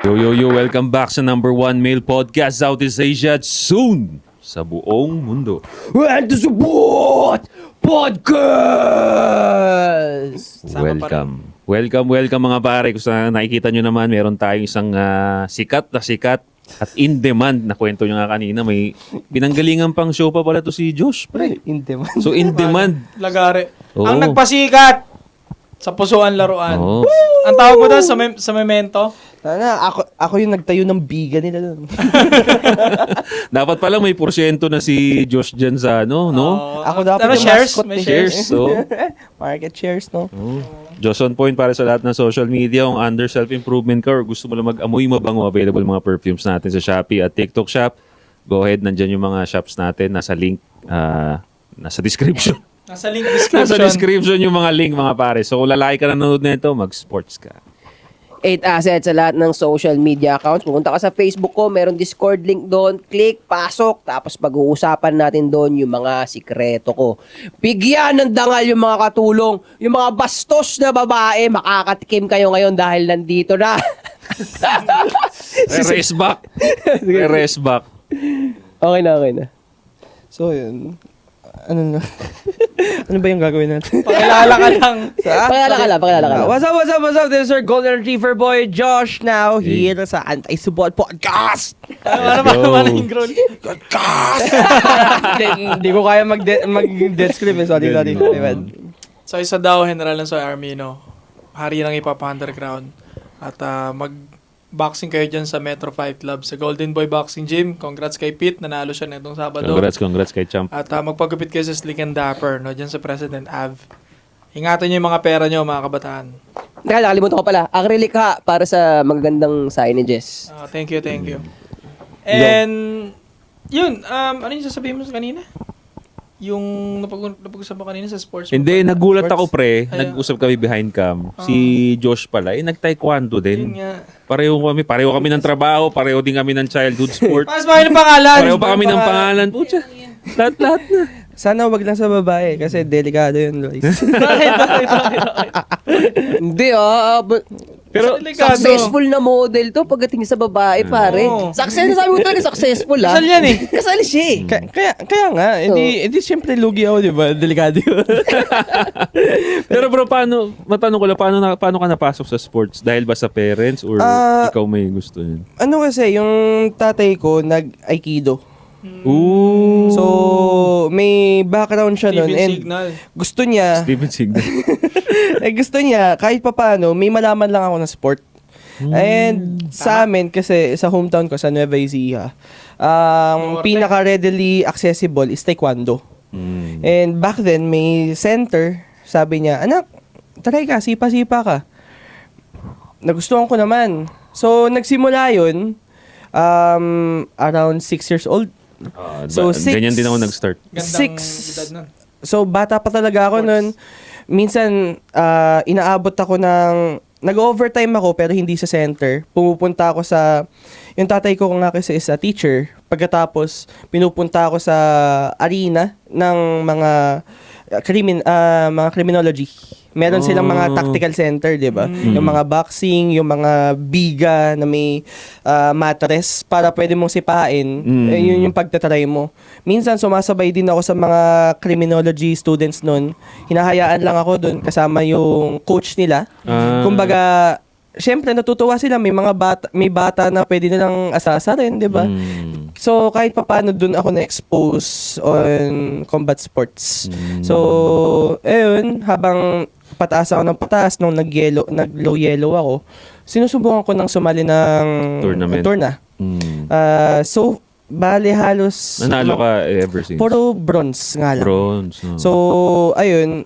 Yo, welcome back sa #1 male podcast Southeast Asia at soon sa buong mundo. And to support podcast! Welcome mga pare. Kung nakikita nyo naman, meron tayong isang sikat at in-demand na kwento nyo nga kanina. May pinanggalingan pang show pa pala to si Josh, pre. In demand. So in-demand. Lagare. Oo. Ang nagpasikat sa pusuan laruan. Oo. Ang tawag mo doon sa memento? Ako yung nagtayo ng biga nila doon. Dapat pala may porsyento na si Josh dyan sa no? Ako dapat Ano, yung shares? mascot May eh. Shares, so. Market shares, no? Josh on point para sa lahat ng social media. Kung under self-improvement ka or gusto mo lang mag-amoy mabango, available mga perfumes natin sa Shopee at TikTok Shop. Go ahead, nandyan yung mga shops natin. Nasa link, nasa description. Nasa link description. Nasa description yung mga link, mga pare. So kung lalaki ka nanonood nito, mag-sports ka. 8 assets sa lahat ng social media accounts. Pumunta ka sa Facebook ko, meron Discord link doon. Click, pasok, tapos pag-uusapan natin doon yung mga sikreto ko. Bigyan ng dangal yung mga katulong. Yung mga bastos na babae, makakatikim kayo ngayon dahil nandito na. Rest back. Rest back. Okay na. So, yun. Ano ba yung gagawin natin? Pakilala ka lang. Pakilala ka lang. What's up? This is our Golden Retriever boy, Josh, now here sa Anti-Subot Podcast. Ano yung grown? Podcast! Hindi ko kaya mag-describe. Sorry. So isa daw, General ng Soy Armino. Hari ng Ipapa Underground. At boxing kayo dyan sa Metro Fight Club sa Golden Boy Boxing Gym. Congrats kay Pete, nanalo siya netong Sabado. Congrats kay Champ. At magpagupit kayo sa Slick and Dapper, no, dyan sa President Ave. Ingatan nyo yung mga pera nyo, mga kabataan. Nakalimutan ko pala. Acrylic ha para sa magagandang signages. Thank you. And yun, ano yung sasabihin mo kanina? Yung napag-usap mo kanina sa sports. Hindi, nagulat ako pre. Ay, Nag-usap kami behind cam. Si Josh pala, nag-taekwondo din. Yun nga. Pareho kami ng trabaho, pareho din kami ng childhood sport. Mas mahal ng pangalan. Pareho pa kami ng pangalan. Pucha, lahat na. Sana wag lang sa babae kasi delikado yun, Lois. Bakit? Hindi Pero successful na model to pagdating sa babae, pare. Success, sabi mo talaga successful Kasal yan eh. Kasal siya eh. Kaya nga, hindi siyempre lugi ako, di ba? Delikado yun. Pero bro, matanong ko lang, paano ka napasok sa sports? Dahil ba sa parents or ikaw may gusto yun? Ano kasi, yung tatay ko nag-aikido. Ooh. So, may background siya nun. TV And signal. gusto niya, Steven Signal. kahit papaano, may malaman lang ako na sport. And sa amin, kasi sa hometown ko, sa Nueva Ecija, pinaka-readily accessible is taekwondo. And back then, may center, sabi niya, anak, try ka, sipa-sipa ka. Nagustuhan ko naman. So, nagsimula yun, around 6 years old. Ganyan din ako nag-start. Gandang 6. edad nun. So, bata pa talaga ako nun. Minsan, inaabot ako ng... Nag-overtime ako pero hindi sa center. Pumupunta ako sa... Yung tatay ko nga kasi is a teacher. Pagkatapos, pinupunta ako sa arena ng mga criminology. Meron silang mga tactical center, di ba? Yung mga boxing, yung mga biga na may mattress para pwede mong sipain. Yun yung pagtatry mo. Minsan, sumasabay din ako sa mga criminology students nun. Hinahayaan lang ako dun kasama yung coach nila. Kumbaga, syempre natutuwa sila, may bata na pwede nilang asasarin, 'di ba? So kahit papaano doon ako na-expose on combat sports. So ayun, habang pataas ako ng pataas nung nag-low yellow ako, sinusubukan ko nang sumali ng tournament. So bale halos Nanalo ka ever since? puro bronze nga lang. Bronze. No. So ayun,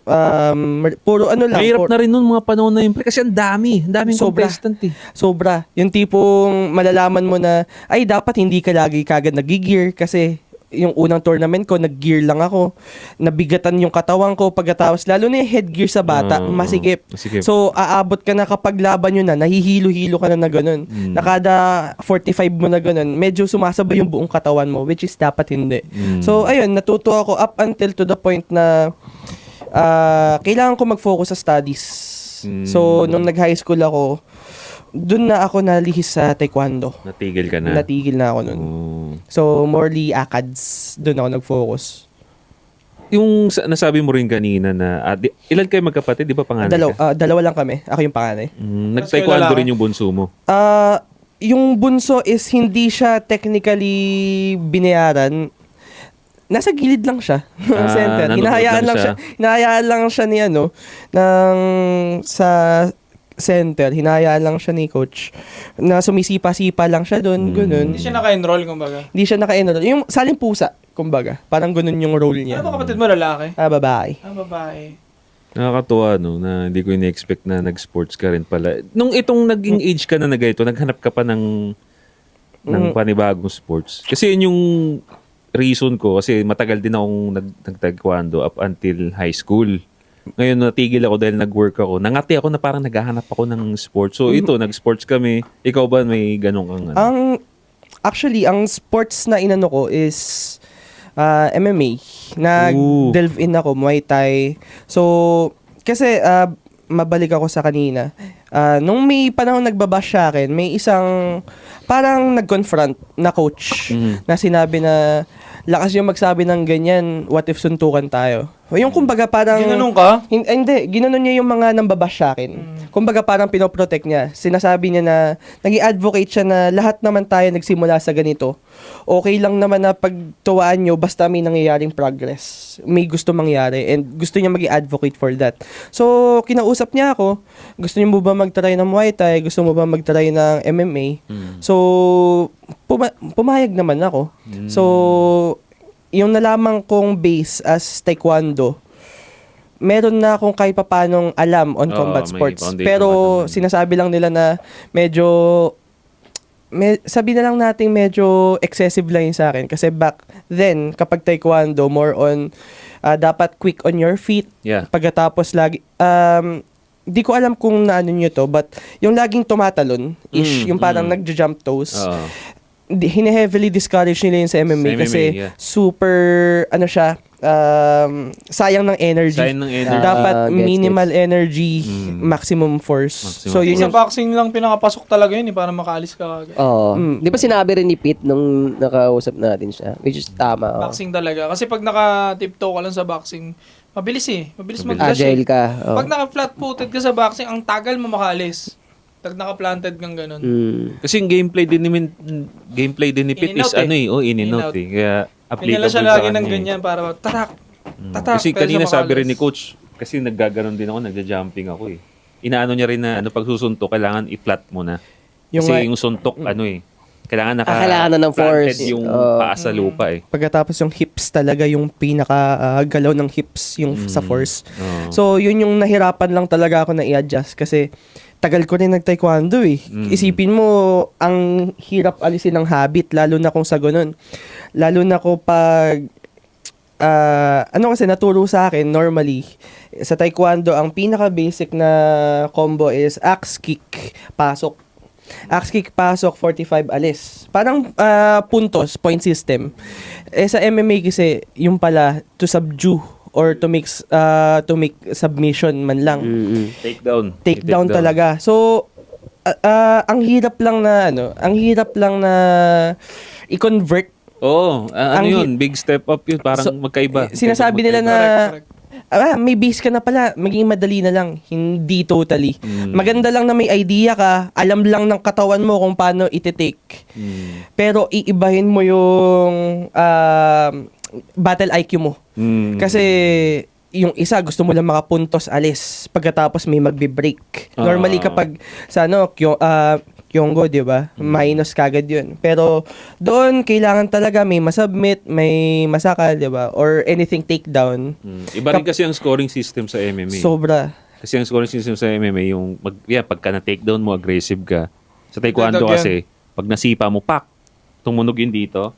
puro ano lang. Mahirap na rin nun mga panahon na yun. Kasi ang daming contestant eh. Sobra. Yung tipong malalaman mo na, ay dapat hindi ka lagi kagad nag-gear kasi yung unang tournament ko, nag-gear lang ako. Nabigatan yung katawan ko pagkatapos, lalo na yung headgear sa bata, masikip. So, aabot ka na kapag laban yun na, nahihilo-hilo ka na ganun. Nakada 45 mo na ganun, medyo sumasabay yung buong katawan mo, which is dapat hindi. So, ayun, natuto ako up until to the point na kailangan ko mag-focus sa studies. So, nung nag-high school ako, Doon na ako nalihis sa taekwondo. Natigil ka na. Natigil na ako nun. Oh. So, morely ACADS. Doon ako nag-focus. Yung nasabi mo rin kanina na, ilan kayo magkapatid? Di ba panganay ka? Dalawa lang kami. Ako yung panganay. Nag-taekwondo lalaki? rin yung bunso mo. Yung bunso is hindi siya technically binayaran. Nasa gilid lang siya ng center. nanonood Hinahayaan lang lang siya. siya. Hinahayaan lang siya ni sa center. Hinahayaan lang siya ni coach. Na sumisipa-sipa lang siya doon, ganun. Hindi siya naka-enroll, kumbaga. Hindi siya naka-enroll. Yung saling pusa, kumbaga. Parang ganun yung role niya. Ano ba kapatid mo, lalaki? Babae. Babae. Nakakatuwa, no, na hindi ko in-expect na nag-sports ka rin pala. Nung itong naging age ka na na ganito, naghanap ka pa ng panibagong sports. Kasi yun yung reason ko, kasi matagal din akong nag-taekwondo up until high school. Ngayon natigil ako dahil nag-work ako. Nangati ako na parang naghahanap ako ng sports. So ito, nag-sports kami. Ikaw ba may ganun kang Actually, ang sports na inano ko is MMA. Nag-delve in ako, Muay Thai. So, kasi mabalik ako sa kanina. Nung may panahon nagbabash sa akin, may isang parang nag-confront na coach na sinabi na lakas yung magsabi ng ganyan, what if suntukan tayo? Yung kumbaga parang... Ginanong ka? Hindi, ginanon niya yung mga nambabash sa akin. Kumbaga parang pinoprotect niya. Sinasabi niya na, naging advocate siya na lahat naman tayo nagsimula sa ganito. Okay lang naman na pagtuwaan nyo basta may nangyayaring progress. May gusto mangyari and gusto niya maging advocate for that. So, kinausap niya ako, gusto niyo mo ba mag-try ng Muay Thai? Gusto mo ba mag-try ng MMA? So, pumayag naman ako. So, yung nalaman kong base as taekwondo, meron na akong kahit papanong alam on combat may sports. foundation Pero ka naman. sinasabi lang nila na medyo, sabi na lang natin medyo excessive lang yun sa akin. Kasi back then, kapag taekwondo, more on, dapat quick on your feet. Yeah. Pagkatapos lagi, di ko alam kung naano nyo to, but yung laging tumatalon-ish, yung parang nagja-jump toes, hine-heavily discourage nila yun sa MMA, Sa MMA, kasi yeah. super, sayang ng energy. Sayang ng energy. Dapat Gets, minimal energy, maximum force. Maximum So, yun Sa yung... boxing lang pinakapasok talaga yun, para makaalis ka agad. Oo. Di ba sinabi rin ni Pete nung nakausap natin siya? Which is tama. oo. Boxing talaga. Kasi pag naka-tiptoe ka lang sa boxing, mabilis eh. Mabilis mag-dash Agile eh. ka. oo. Pag naka-flat-footed ka sa boxing, ang tagal mo makaalis. Pag naka-planted kang ganun. Kasi yung gameplay din ni Pete is In-and-out eh. in and out In-and-out. eh. Kaya applicable Pinala siya sa lagi ng kanya eh. ganyan para tatak, tatak. Kasi pero kanina siya sabi rin ni makaalis. coach, kasi naggaganon din ako, nagja-jumping ako eh. Inaano niya rin na pag susuntok, kailangan i-flat mo na. Kasi yung suntok, kailangan kailangan na ng force. planted yung Oo. paa sa lupa eh. Pagkatapos yung hips talaga, yung pinaka-galaw ng hips, yung sa force. Oo. So, yun yung nahirapan lang talaga ako na i-adjust kasi tagal ko rin nag-taekwondo eh. Isipin mo, ang hirap alisin ng habit, lalo na kung sa ganun. Lalo na ko pag, kasi naturo sa akin, normally, sa taekwondo, ang pinaka-basic na combo is axe kick, pasok. Axe kick, pasok, 45 alis. Parang puntos, point system. Sa MMA kasi, yung pala, to subdue or to make submission man lang. Takedown talaga. So ang hirap lang na i-convert. Yun, big step up yun, parang So, magkaiba. Sinasabi nila na Correct. may base ka na pala, maging madali na lang, hindi totally. Maganda lang na may idea ka, alam lang ng katawan mo kung paano iti-take. Pero iibahin mo yung battle IQ mo. Kasi yung isa gusto mo lang makapuntos alis pagkatapos may magbe-break. Normally kapag sa Kyonggo, 'di ba? Minus kagad 'yun. Pero doon kailangan talaga may masubmit, may masakal, 'di ba? Or anything takedown. Iba rin kasi ang scoring system sa MMA. Sobra. Kasi ang scoring system sa MMA, yung pagka na-takedown mo, aggressive ka. Sa taekwondo Dagdag yan. kasi, pag nasipa mo, tumunog yun dito,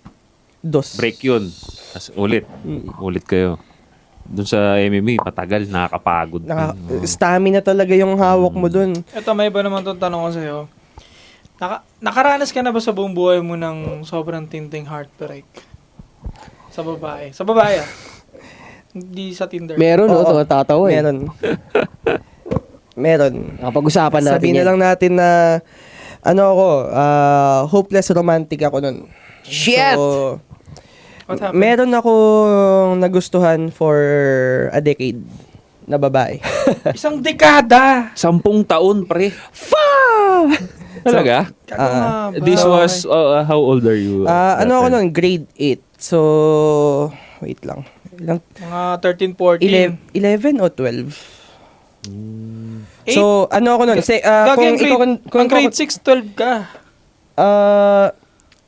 Dos. break yun. As ulit kayo. Doon sa MMA, patagal, nakakapagod. Stamina talaga yung hawak mo doon. Ito, may iba naman itong tanong ko sa'yo. Nakaranas ka na ba sa buong buhay mo ng sobrang tinting heartbreak? Sa babae? Sa babae Hindi sa Tinder. Meron, no? Oo. Tumatawa eh. Meron. Meron. Nakapag-usapan natin Sabihin na yan. lang natin na hopeless romantic ako nun. Shit! So, What happened? meron ako nagustuhan for a decade na babae. Isang dekada! 10 taon, pre. Talaga? Kagumaba. This was, how old are you? that Ako time? nun, grade 8. So, wait lang. Mga 13, 14. 11 o 12? Eight? So, ako nun? Kung Ang ikaw, ang grade 6, 12 ka.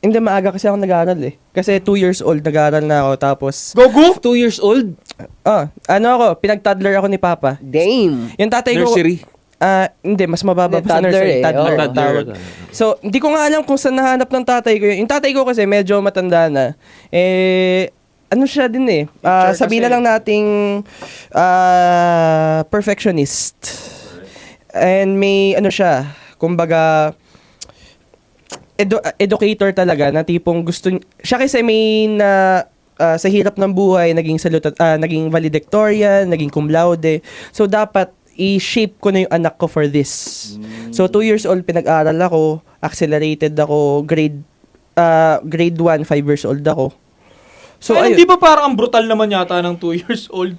hindi, maaga kasi ako nag-aaral eh. Kasi 2 years old nag-aaral na ako. Tapos, Gogo? 2 years old? pinag-toddler ako ni Papa. Damn! Yung tatay ko, Nursery? hindi, mas mababa Hindi, pa sa toddler nursery. eh. Toddler. Oo. Tawag. So, hindi ko nga alam kung saan nahanap ng tatay ko yun. Yung tatay ko kasi medyo matanda na. Siya din eh. Picture Sabihin na kasi. lang nating perfectionist. And may siya, kumbaga, educator talaga na tipong siya kasi may sa hirap ng buhay naging valedictorian, naging cum laude. So dapat i-shape ko na yung anak ko for this. So 2 years old pinag-aral ako, accelerated ako, grade 1, 5 years old ako. So Ay, ayun. hindi ba parang ang brutal naman yata ng 2 years old?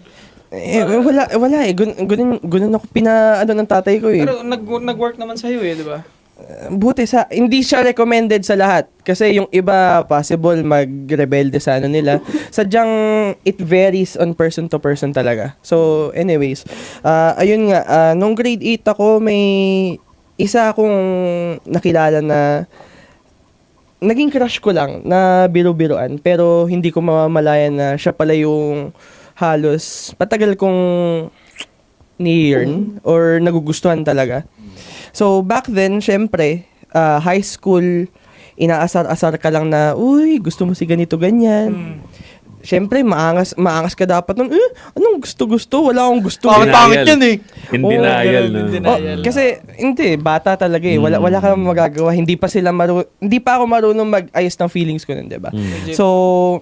Wala eh. Ganun ako ng tatay ko eh. Pero nag-work naman sa'yo di ba? Buti hindi siya recommended sa lahat kasi yung iba possible magrebelde sa nila. Sadyang it varies on person to person talaga. So anyways, ayun nga, nung grade 8 ako may isa akong nakilala na naging crush ko lang na biro-biroan pero hindi ko mamamalayan na siya pala yung halos patagal kong ni-yearn or nagugustuhan talaga. So, back then, syempre, high school, inaasar-asar ka lang na, uy, gusto mo si ganito, ganyan. Syempre, maangas ka dapat nun, anong gusto-gusto? Wala akong gusto. Pangit yan eh. In Oo, denial, ganun, no? in denial. Kasi, hindi, bata talaga eh. Wala ka magagawa. Hindi pa ako marunong mag-ayos ng feelings ko nun, di ba? So,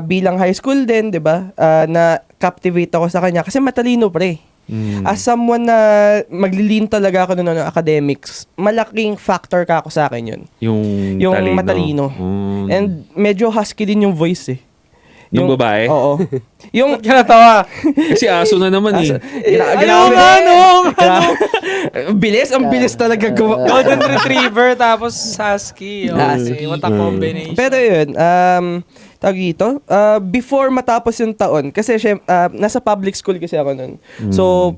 bilang high school din, di ba, na-captivate ako sa kanya kasi matalino, pre. As someone na maglilin talaga ako ng academics, malaking factor ka ako sa akin yun. Yung matalino. And medyo husky din yung voice eh. Yung babae? Oo. Yung, Ba't ka natawa? Kasi aso na naman eh. ang bilis talaga gawa. Golden Retriever tapos Husky. Husky. What a combination. Pero yun, tawag dito, before matapos yung taon, kasi nasa public school kasi ako nun. So,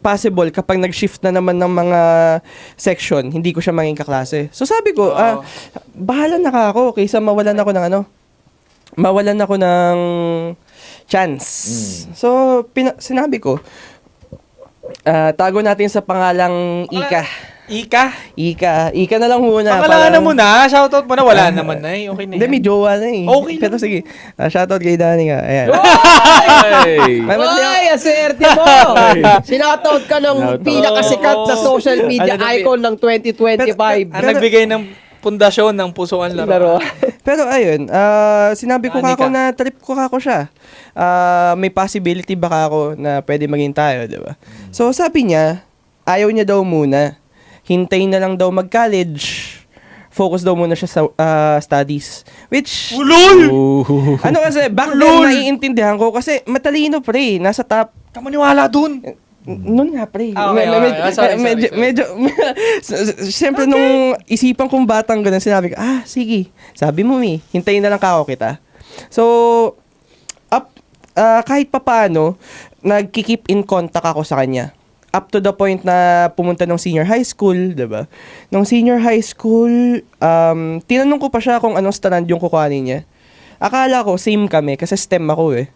possible kapag nag-shift na naman ng mga section, hindi ko siya maging kaklase. So sabi ko, bahala na ka ako kaysa mawalan ako ng chance. So, sinabi ko, tago natin sa pangalang Ika. Ika na lang muna. Pangalanan mo na. Shoutout mo na. Wala naman na eh. Okay na Hindi, yan. may jowa na eh. Okay Pero lang. sige, shoutout kay Danny nga. Ayan. Ay! Ay, aserte mo! Sinoutout ka ng pinakasikat na social media icon ng 2025. Ang nagbigay ng pundasyon ng pusuan laro. Pero ayun, sinabi ko Danny kako ka. na trip ko kako siya. May possibility baka ako na pwede maging tayo, di ba? So sabi niya, ayaw niya daw muna. Hintayin na lang daw mag-college. Focus daw muna siya sa studies. Which, Ulol! kasi, back then naiintindihan ko kasi matalino pre, nasa top. Kamaniwala dun. Noon nga pre. Okay. Sorry. Medyo, siyempre nung isipan kong batang ganun, sinabi ko, sige, sabi mo hintayin na lang kako kita. So, kahit papaano, nagki-keep in contact ako sa kanya. Up to the point na pumunta ng senior high school, diba? Nung senior high school, tinanong ko pa siya kung anong strand yung kukuhanin niya. Akala ko, same kami, kasi STEM ako eh.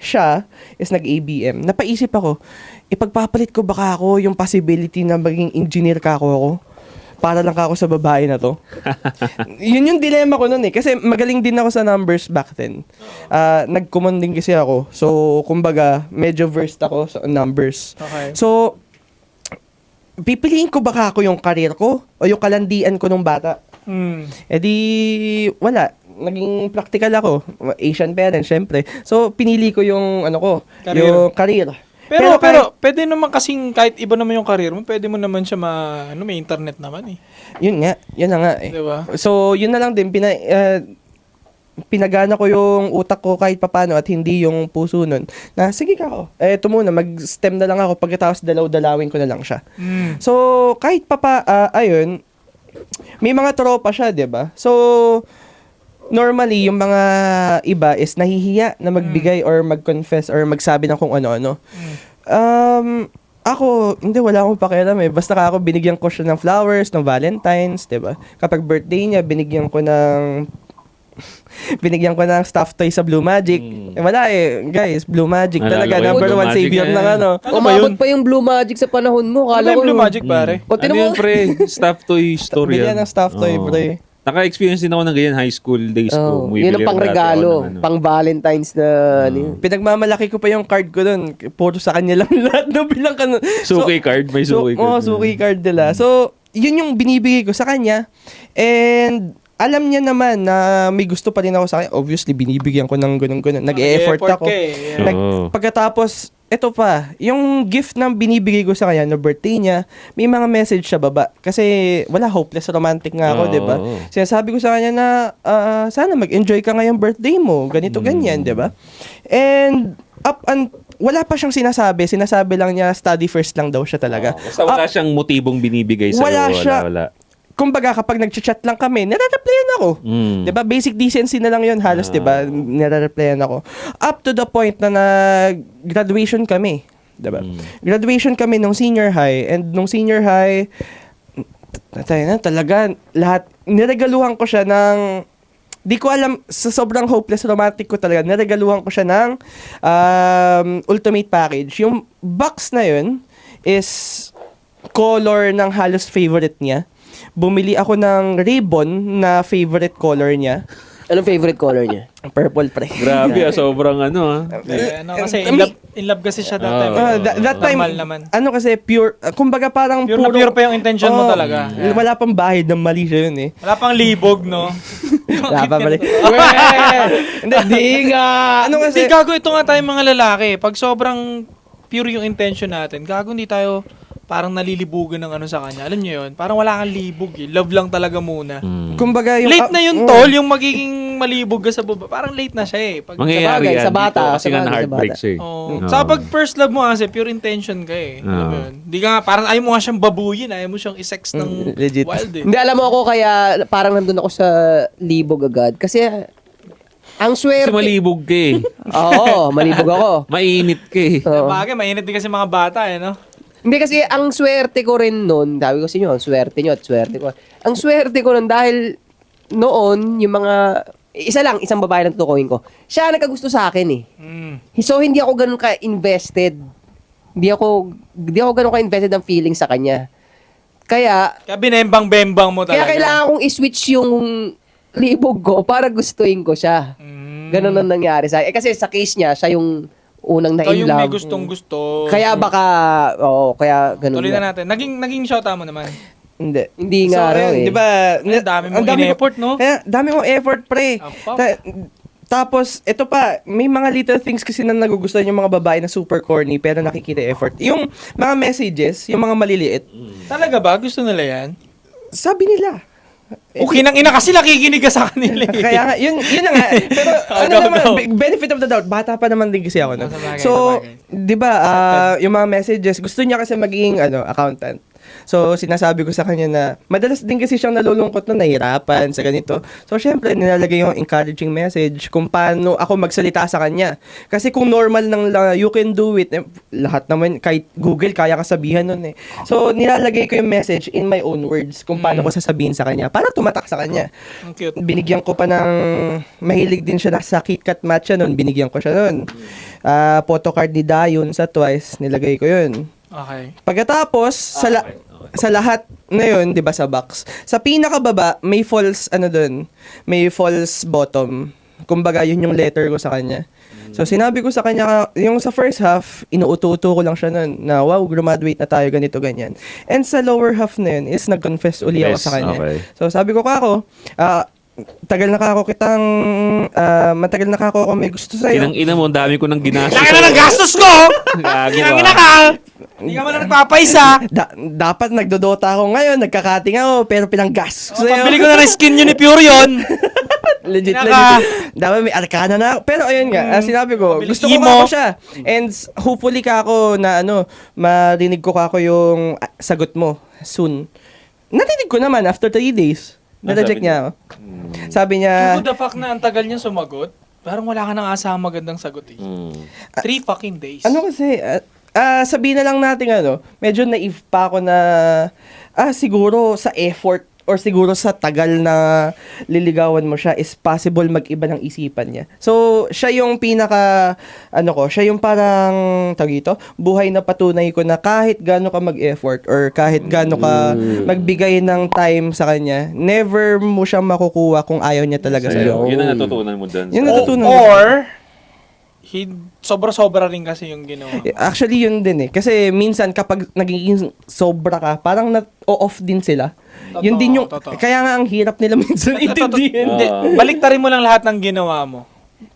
Siya is nag-ABM. Napaisip ako, ipagpapalit ko baka ako yung possibility na maging engineer ka ako para lang ako sa babae na to. Yun yung dilemma ko nun eh. Kasi magaling din ako sa numbers back then. Nag-common din kasi ako. So, kumbaga, medyo versed ako sa numbers. Okay. So, pipiliin ko baka ako yung career ko o yung kalandian ko nung bata. Wala. Naging practical ako. Asian parent, syempre. So, pinili ko yung, Career. yung career. Pero kahit- pwede naman kasing kahit iba naman yung career mo, pwede mo naman siya may internet naman eh. yun na nga eh. 'Di ba? So, yun na lang din, pinagana ko yung utak ko kahit papano at hindi yung puso nun. Na, sige ka ako. Ito muna, mag-STEM na lang ako. Pagkatapos dalaw-dalawin ko na lang siya. So, kahit ayun, may mga tropa siya, di ba? So, normally, yung mga iba is nahihiya na magbigay or mag-confess or magsabi ng kung ano-ano. Ako, hindi, wala akong pakialam eh. Basta ako, binigyan ko siya ng flowers, ng Valentine's, di ba? Kapag birthday niya, binigyan ko ng stuffed toy sa Blue Magic. Eh, wala eh, guys, Blue Magic Naalala talaga. ko yung Number Blue one Magic savior na ng yan. ano. Ano ba Umabot yun? pa yung Blue Magic sa panahon mo. Ano Kala yung ko Blue Magic, pare? O, Ano tinan yun, mo. pre? Staff toy store Bigyan yan. ng stuffed toy, Oo. pre. Naka-experience din ako ng ganyan high school days ko. Yun ang pang regalo, pang Valentine's na ano yun. Pinagmamalaki ko pa yung card ko doon. Puro sa kanya lang lahat no bilang ka. Suki card, may suki card. Oo, suki card nila. So, yun yung binibigay ko sa kanya. And alam niya naman na may gusto pa rin ako sa kanya. Obviously, binibigyan ko ng ganun-ganun. Nag-e-effort ako. ka eh. Yeah. Pagkatapos, ito pa, yung gift na binibigay ko sa kanya no birthday niya, may mga message sa baba. Kasi wala, hopeless romantic nga ako, Oo. di ba? Sinasabi ko sa kanya na sana mag-enjoy ka ngayong birthday mo. Ganito, ganyan, di ba? And wala pa siyang sinasabi. Sinasabi lang niya, study first lang daw siya talaga. Basta wala siyang motibong binibigay sa'yo. Wala siya. Wala. Kumbaga, kapag nag-chat lang kami, nare-replyan ako. Mm. 'Di ba? Basic decency na lang 'yun halos, 'di ba? Nare-replyan ako. Up to the point na nag-graduation kami, 'di ba? Graduation kami nung senior high, and nung senior high talaga lahat niregaluhan ko siya ng di ko alam, sa sobrang hopeless romantic ko talaga, niregaluhan ko siya ng ultimate package. Yung box na 'yun is color ng halos favorite niya. Bumili ako ng ribbon na favorite color niya. Anong favorite color niya? Purple, pre. Grabe sobrang Kasi in love kasi siya dati. That time, Normal naman. kasi pure, kumbaga parang Pure na pure pa yung intention mo talaga. Wala pang bahid ng mali siya yun eh. Wala pang libog, no? Wala pa mali. Hindi, Di nga! ano Kasi kasi, gago ito nga tayong mga lalaki. Pag sobrang pure yung intention natin, gago hindi tayo parang nalilibugan ng ano sa kanya. Alam niyo yun? Parang wala kang libog eh. Love lang talaga muna. kumbaga yung... Late na yun, tol. Yung magiging malibog ka sa baba. Parang late na siya eh. Pag, Mangyayari Sabagay, yan sa bata, dito kasi sa nga bata, sa na-heartbreak bata. siya eh. Oh. Oo. Saka pag first love mo kasi, pure intention ka eh. Alam mo yun? Hindi ka nga, parang ayaw mo nga siyang babuyin. Ayaw mo siyang isex ng Legit. wild eh. Hindi, alam mo ako kaya parang nandun ako sa libog agad. Kasi ang Kasi swerte... malibog ka eh. Oo, malibog ako. Mainit ka eh. Oo. Bagay, mainit din kasi mga bata eh, no? Hindi kasi ang swerte ko rin nun, sabi ko sa inyo, ang swerte nyo at swerte ko. Ang swerte ko nun dahil noon, yung mga, isang babae lang tutukuhin ko, siya nagkagusto sa akin eh. So, hindi ako ganun ka-invested. Hindi ako ganun ka-invested ng feeling sa kanya. Kaya Binembang-bembang mo talaga. kaya kailangan kong i-switch yung libog ko para gustuin ko siya. Ganun ang nangyari sa akin. Kasi sa case niya, siya yung unang Ikaw na-in yung may love. gustong gusto. Kaya baka, kaya ganun Tuloy nga. na natin. Naging shota mo naman. Hindi. Hindi nga raw ayun, eh. Di ba? Ang dami mong in-effort, no? Kaya, dami mong effort, pre. Apo. Tapos, ito pa, may mga little things kasi na nagugustuhan yung mga babae na super corny pero nakikita effort. Yung mga messages, yung mga maliliit, Talaga ba? Gusto nila yan? sabi nila. Okay nang ina kasi nakikinig ka sa kanila eh. Kaya nga, yun na nga. Pero ano Go, naman, go. benefit of the doubt, bata pa naman din kasi ako. No? Sabagay, So, sabagay. di ba, yung mga messages, gusto niya kasi maging accountant. So, sinasabi ko sa kanya na, madalas din kasi siyang nalulungkot na nahihirapan sa ganito. So, syempre, nilalagay yung encouraging message kung paano ako magsalita sa kanya. Kasi kung normal lang you can do it, lahat naman, kahit Google, kaya kasabihan nun eh. So, nilalagay ko yung message in my own words kung paano ko sasabihin sa kanya para tumatak sa kanya. Ang cute. Binigyan ko pa ng, mahilig din siya sa KitKat matcha nun, binigyan ko siya nun. Photocard ni Dayon sa Twice, nilagay ko yun. Okay. Pagkatapos, sa lahat na yun, di ba, sa box, sa pinakababa, may false, may false bottom. Kumbaga, yun yung letter ko sa kanya. So, sinabi ko sa kanya, yung sa first half, inuuto-uto ko lang siya nun, na wow, graduate na tayo, ganito, ganyan. And sa lower half na yun, is nag-confess uli ako Yes, sa kanya. okay. So, sabi ko kako, tagal na kako kitang, matagal na kako may gusto sa'yo. Inang ina mo, ang dami ko nang ginastos. Laki na ng gastos ko! Gago Inang ka. ina ka! Hindi ka man na nagpapaisa. Dapat nagdodota ako ngayon, nagkakating ako, pero pinanggas ko sa'yo. Pambili ko na ng skin yun ni Pure yun. Legit, Pinaka- legit. Dapat may arkana na ako. Pero ayun nga, sinabi ko, Mabilis gusto ko emo. ako siya. And hopefully ka ako na marinig ko ako yung sagot mo soon. Narinig ko naman after 3 days. Na-reject sabi niya ako. Sabi niya, Who the fuck na ang tagal niya sumagot? Parang wala ka nang asahang magandang sagot eh. 3 fucking days. ano kasi, sabihin na lang natin medyo naive pa ako na, siguro sa effort or siguro sa tagal na liligawan mo siya is possible mag-iba ng isipan niya. So, siya yung siya yung parang, tawag ito, buhay na patunay ko na kahit gaano ka mag-effort or kahit gaano ka magbigay ng time sa kanya, never mo siya makukuha kung ayaw niya talaga sa'yo. Yun ang natutunan mo dun. Yun ang natutunan ko. Or, sobra-sobra rin kasi yung ginawa. Actually, yun din eh. Kasi minsan kapag nagiging sobra ka, parang na-off din sila. Yun din yung, Totoo. kaya nga ang hirap nila minsan intindihin. Hindi, baliktarin mo lang lahat ng ginawa mo.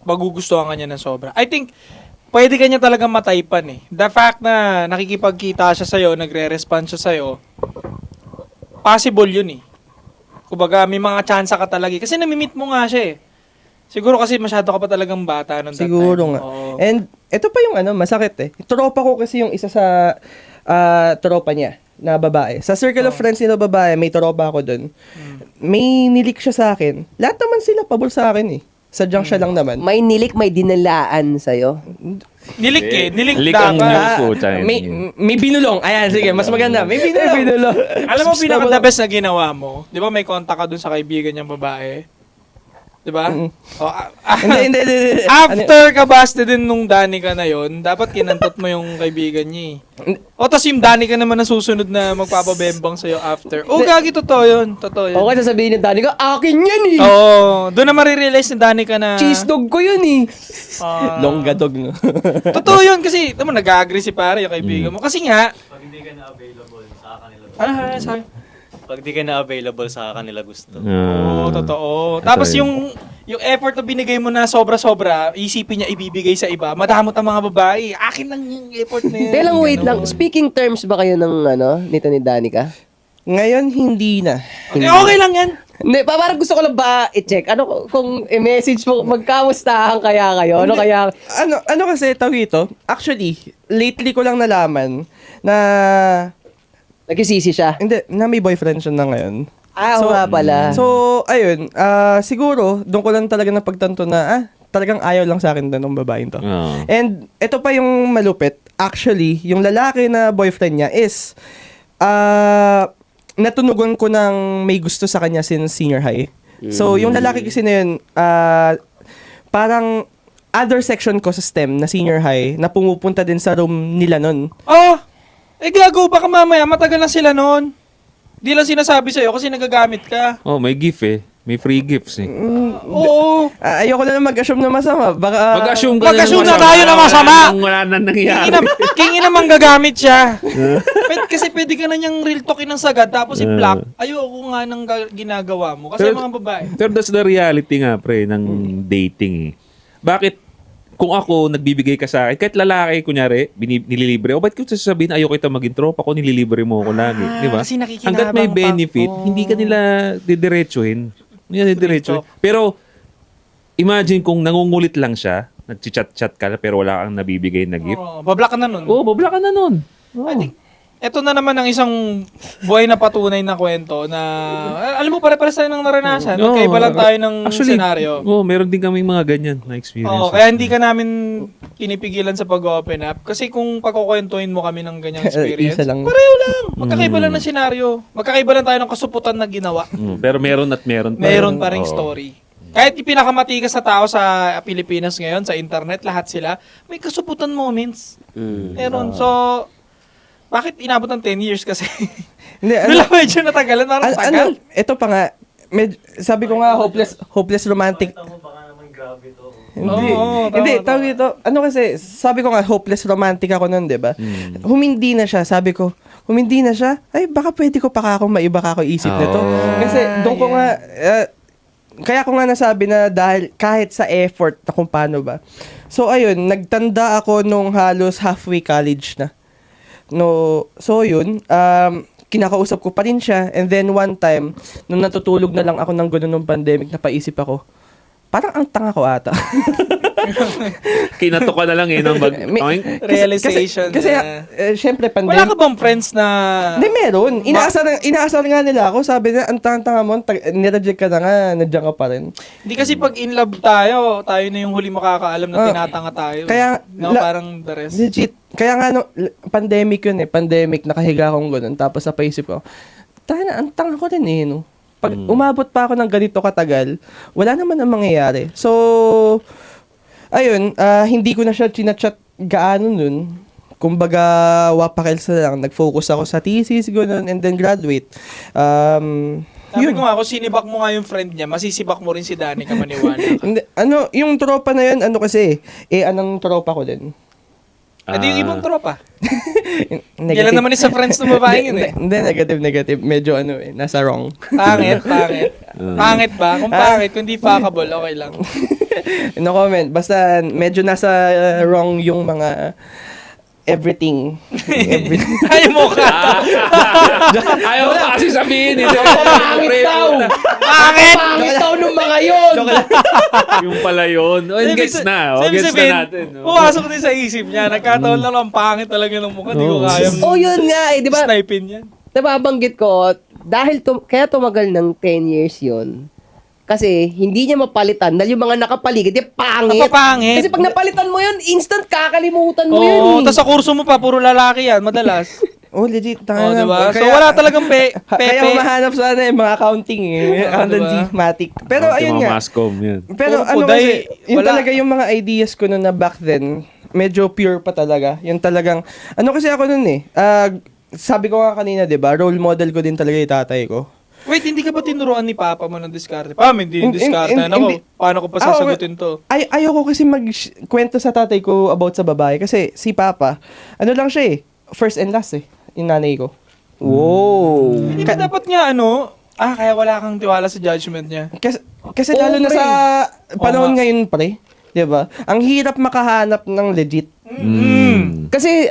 Magugustuhan ka niya ng sobra. I think, pwede ka niya talagang mataypan eh. The fact na nakikipagkita siya sa'yo, nagre-respond siya sa'yo, possible yun eh. Kumbaga, may mga chance ka talaga eh. Kasi namimit mo nga siya eh. Siguro kasi masyado ka pa talagang bata nung that Siguro time. nga. Oo. And ito pa yung masakit eh. Tropa ko kasi yung isa sa tropa niya na babae. Sa circle of friends nila babae, may tropa ako dun. May nilik siya sa akin. Lahat naman sila pabor sa akin eh. Sadyang siya lang naman. May nilik, may dinalaan sa'yo. Nilik eh. Nilik Lik ang dapat. news po, Chinese. May binulong. Ayan, sige, mas maganda. May binulong. Alam mo, pinaka-the best na ginawa mo, di ba may contact ka dun sa kaibigan niyang babae? Di ba? Hindi. After ka basta din nung Danica na yon, dapat kinantot mo yung kaibigan niya eh. O tas yung Danica naman na susunod na magpapabembang sa'yo after. O gagi, totoo yun. Totoo yun. Okay, sasabihin ni Danny ko, akin yan eh. Oo. Doon na marirealize ni Danica na... Cheese dog ko yun eh. ah, Longga dog, no? totoo yun kasi, naman nag-agree si pare yung kaibigan mo. Kasi nga... Pag hindi ka na available sa kanila. Ano sabi? Pag di ka na available sa kanila gusto. Oo, totoo. Tapos yung effort na binigay mo na sobra-sobra, isipin niya ibibigay sa iba, madamot ang mga babae. Akin lang yung effort na yun. Teka lang, wait lang. Ganun. Speaking terms ba kayo ng nito ni Danica? Ngayon, hindi na. Okay lang yan. Hindi, parang gusto ko lang ba i-check? Ano kung i-message mo, magkamustahan kaya kayo? Ano kaya? Ano kasi, tawag ito? Actually, lately ko lang nalaman na Nagsisisi siya. hindi, na may boyfriend siya na ngayon. Oo nga pala. So, ayun, siguro, doon ko lang talaga napagtanto na, talagang ayaw lang sa akin ng babaeng to. Oo. And, ito pa yung malupit. Actually, yung lalaki na boyfriend niya is, natunugan ko ng may gusto sa kanya since senior high. So, yung lalaki kasi na yun, parang other section ko sa STEM na senior high na pumupunta din sa room nila nun. Gago, baka mamaya matagal na sila noon. Di lang sinasabi sa'yo kasi nagagamit ka. Oh, may gift eh. May free gifts eh. Oo. Ayoko na mag-assume na masama. Baka, Mag-assume ka Mag-assume na tayo na masama. Wala na nangyari. Kingi naman gagamit siya. Kasi pwede ka na niyang real talkin ng sagad tapos i-block. Ayoko nga ng ginagawa mo. Kasi Pero- mga babae. Pero that's the reality nga, pre, ng dating eh. Bakit kung ako nagbibigay ka sa akin, kahit lalaki, kunyari, nililibre, o ba't ko sasabihin, ayoko kita maging tropa ko, nililibre mo ako lagi. Di ba? kasi nakikinabang Hanggat may pa. benefit, hindi ka nila didiretsuhin. Hindi ka didiretsuhin. Pero, imagine kung nangungulit lang siya, nag-chat-chat ka, pero wala kang nabibigay na gift. Bablock ka na nun. Oo, babla ka na nun. I think, eto na naman ang isang buhay na patunay na kwento na, alam mo, pare-pares tayo ng naranasan. Oo. Magkaiba lang tayo ng Actually, senaryo. Oo, meron din kami mga ganyan na experience. Oo, kaya hindi ka namin pinipigilan sa pag-open up. Kasi kung pagkukwentuhin mo kami ng ganyang experience, Isa lang. pareho lang. Magkakaiba lang ng senaryo. Magkakaiba lang tayo ng kasuputan na ginawa. Pero meron at meron pa. Meron pa ring Oo. story. Kahit yung pinakamatigas na tao sa Pilipinas ngayon, sa internet, lahat sila, may kasuputan moments. Meron. So, bakit inabot ng 10 years kasi? Hindi, Doon lang medyo natagalan, parang tagal. ito pa nga, sabi ko nga, hopeless romantic. Baka naman grabe to. Hindi, Oo, tama, hindi, tama. tawag ito, kasi, sabi ko nga, hopeless romantic ako nun, di ba? Humindi na siya, sabi ko, humindi na siya, ay, baka pwede ko pa ako maiba ka ako isip nito. Kasi, doon ko nga, kaya ko nga nasabi na dahil kahit sa effort na kung paano ba. So ayun, nagtanda ako nung halos halfway college na. No, so yun, kinakausap ko pa rin siya. And then one time, nung natutulog na lang ako ng gano'n nung pandemic, napaisip ako, parang ang tanga ko ata. Kinato ka na lang eh. Nang Realization. Kasi syempre Wala pandemic. ka bang friends na... Hindi, meron. Inaasar nga nila ako. Sabi na, ang tanga mo, nireject ka na nga, nandiyan ka pa rin. Hindi kasi pag in love tayo na yung huli makakaalam na tinatanga tayo. Kaya, no, parang the rest. Legit. Kaya nga, pandemic yun eh. Pandemic, nakahiga akong ganun. Tapos napaisip ko, tayo na, ang tanga ko rin eh, no? Pag umabot pa ako ng ganito katagal, wala naman ang mangyayari. So, ayun, hindi ko na siya chinachat gaano nun. Kumbaga, wapakels na lang. Nag-focus ako sa thesis, gano'n, and then graduate. Sabi Yun. ko nga, kung sinibak mo nga yung friend niya, masisibak mo rin si Danny ka maniwala. Hindi, yung tropa na yun, kasi, anong tropa ko din? Hindi yung ibang tropa. Negative. Kailan naman isa friends ng babaeng yun eh. Hindi, negative. Medyo nasa wrong. Pangit. Pangit ba? Kung pangit, kung di fuckable, okay lang. No comment. Basta medyo nasa wrong yung mga everything. Ayaw mo ka. Ayaw ko kasi sabihin. Pangit daw! Pangit! Pangit daw nung mga yun! Yung pala yun. O, gets na. O, gets na natin. O. Pumasok din sa isip niya. Nagkataon lang ang pangit talaga ng mukha. Di ko kaya Oh, yun nga eh, di ba? snipein yan. Nababanggit ko, dahil kaya tumagal ng 10 years yun, kasi hindi niya mapalitan dahil yung mga nakapaligid, pangit. Napapangit. Kasi pag napalitan mo yun, instant kakalimutan mo Oo, yun. tapos sa kurso mo pa, puro lalaki yan, madalas. Oh, legit. Oo, diba? So, wala talagang Kaya pepe. mahanap sana yung mga accounting eh. Accountancy, diba? matic. Pero ayun nga. Mascom, yan. Pero Puro ano kuday, kasi, yun wala. talaga yung mga ideas ko noon na back then, medyo pure pa talaga. Yun talagang, kasi ako noon eh, sabi ko nga kanina, di ba, role model ko din talaga yung tatay ko. Wait, hindi ka ba tinuruan ni Papa mo ng diskarte? Hindi yung diskarte. Hindi. Paano ko pa sasagutin to? Ayoko kasi magkwento sa tatay ko about sa babae kasi si Papa, lang siya eh, first and last eh, yung nanay ko. Wow. Hindi ba dapat nga kaya wala kang tiwala sa judgment niya. Kasi lalo na pre. sa panahon Oo nga. ngayon pre, 'di ba? Ang hirap makahanap ng legit. Kasi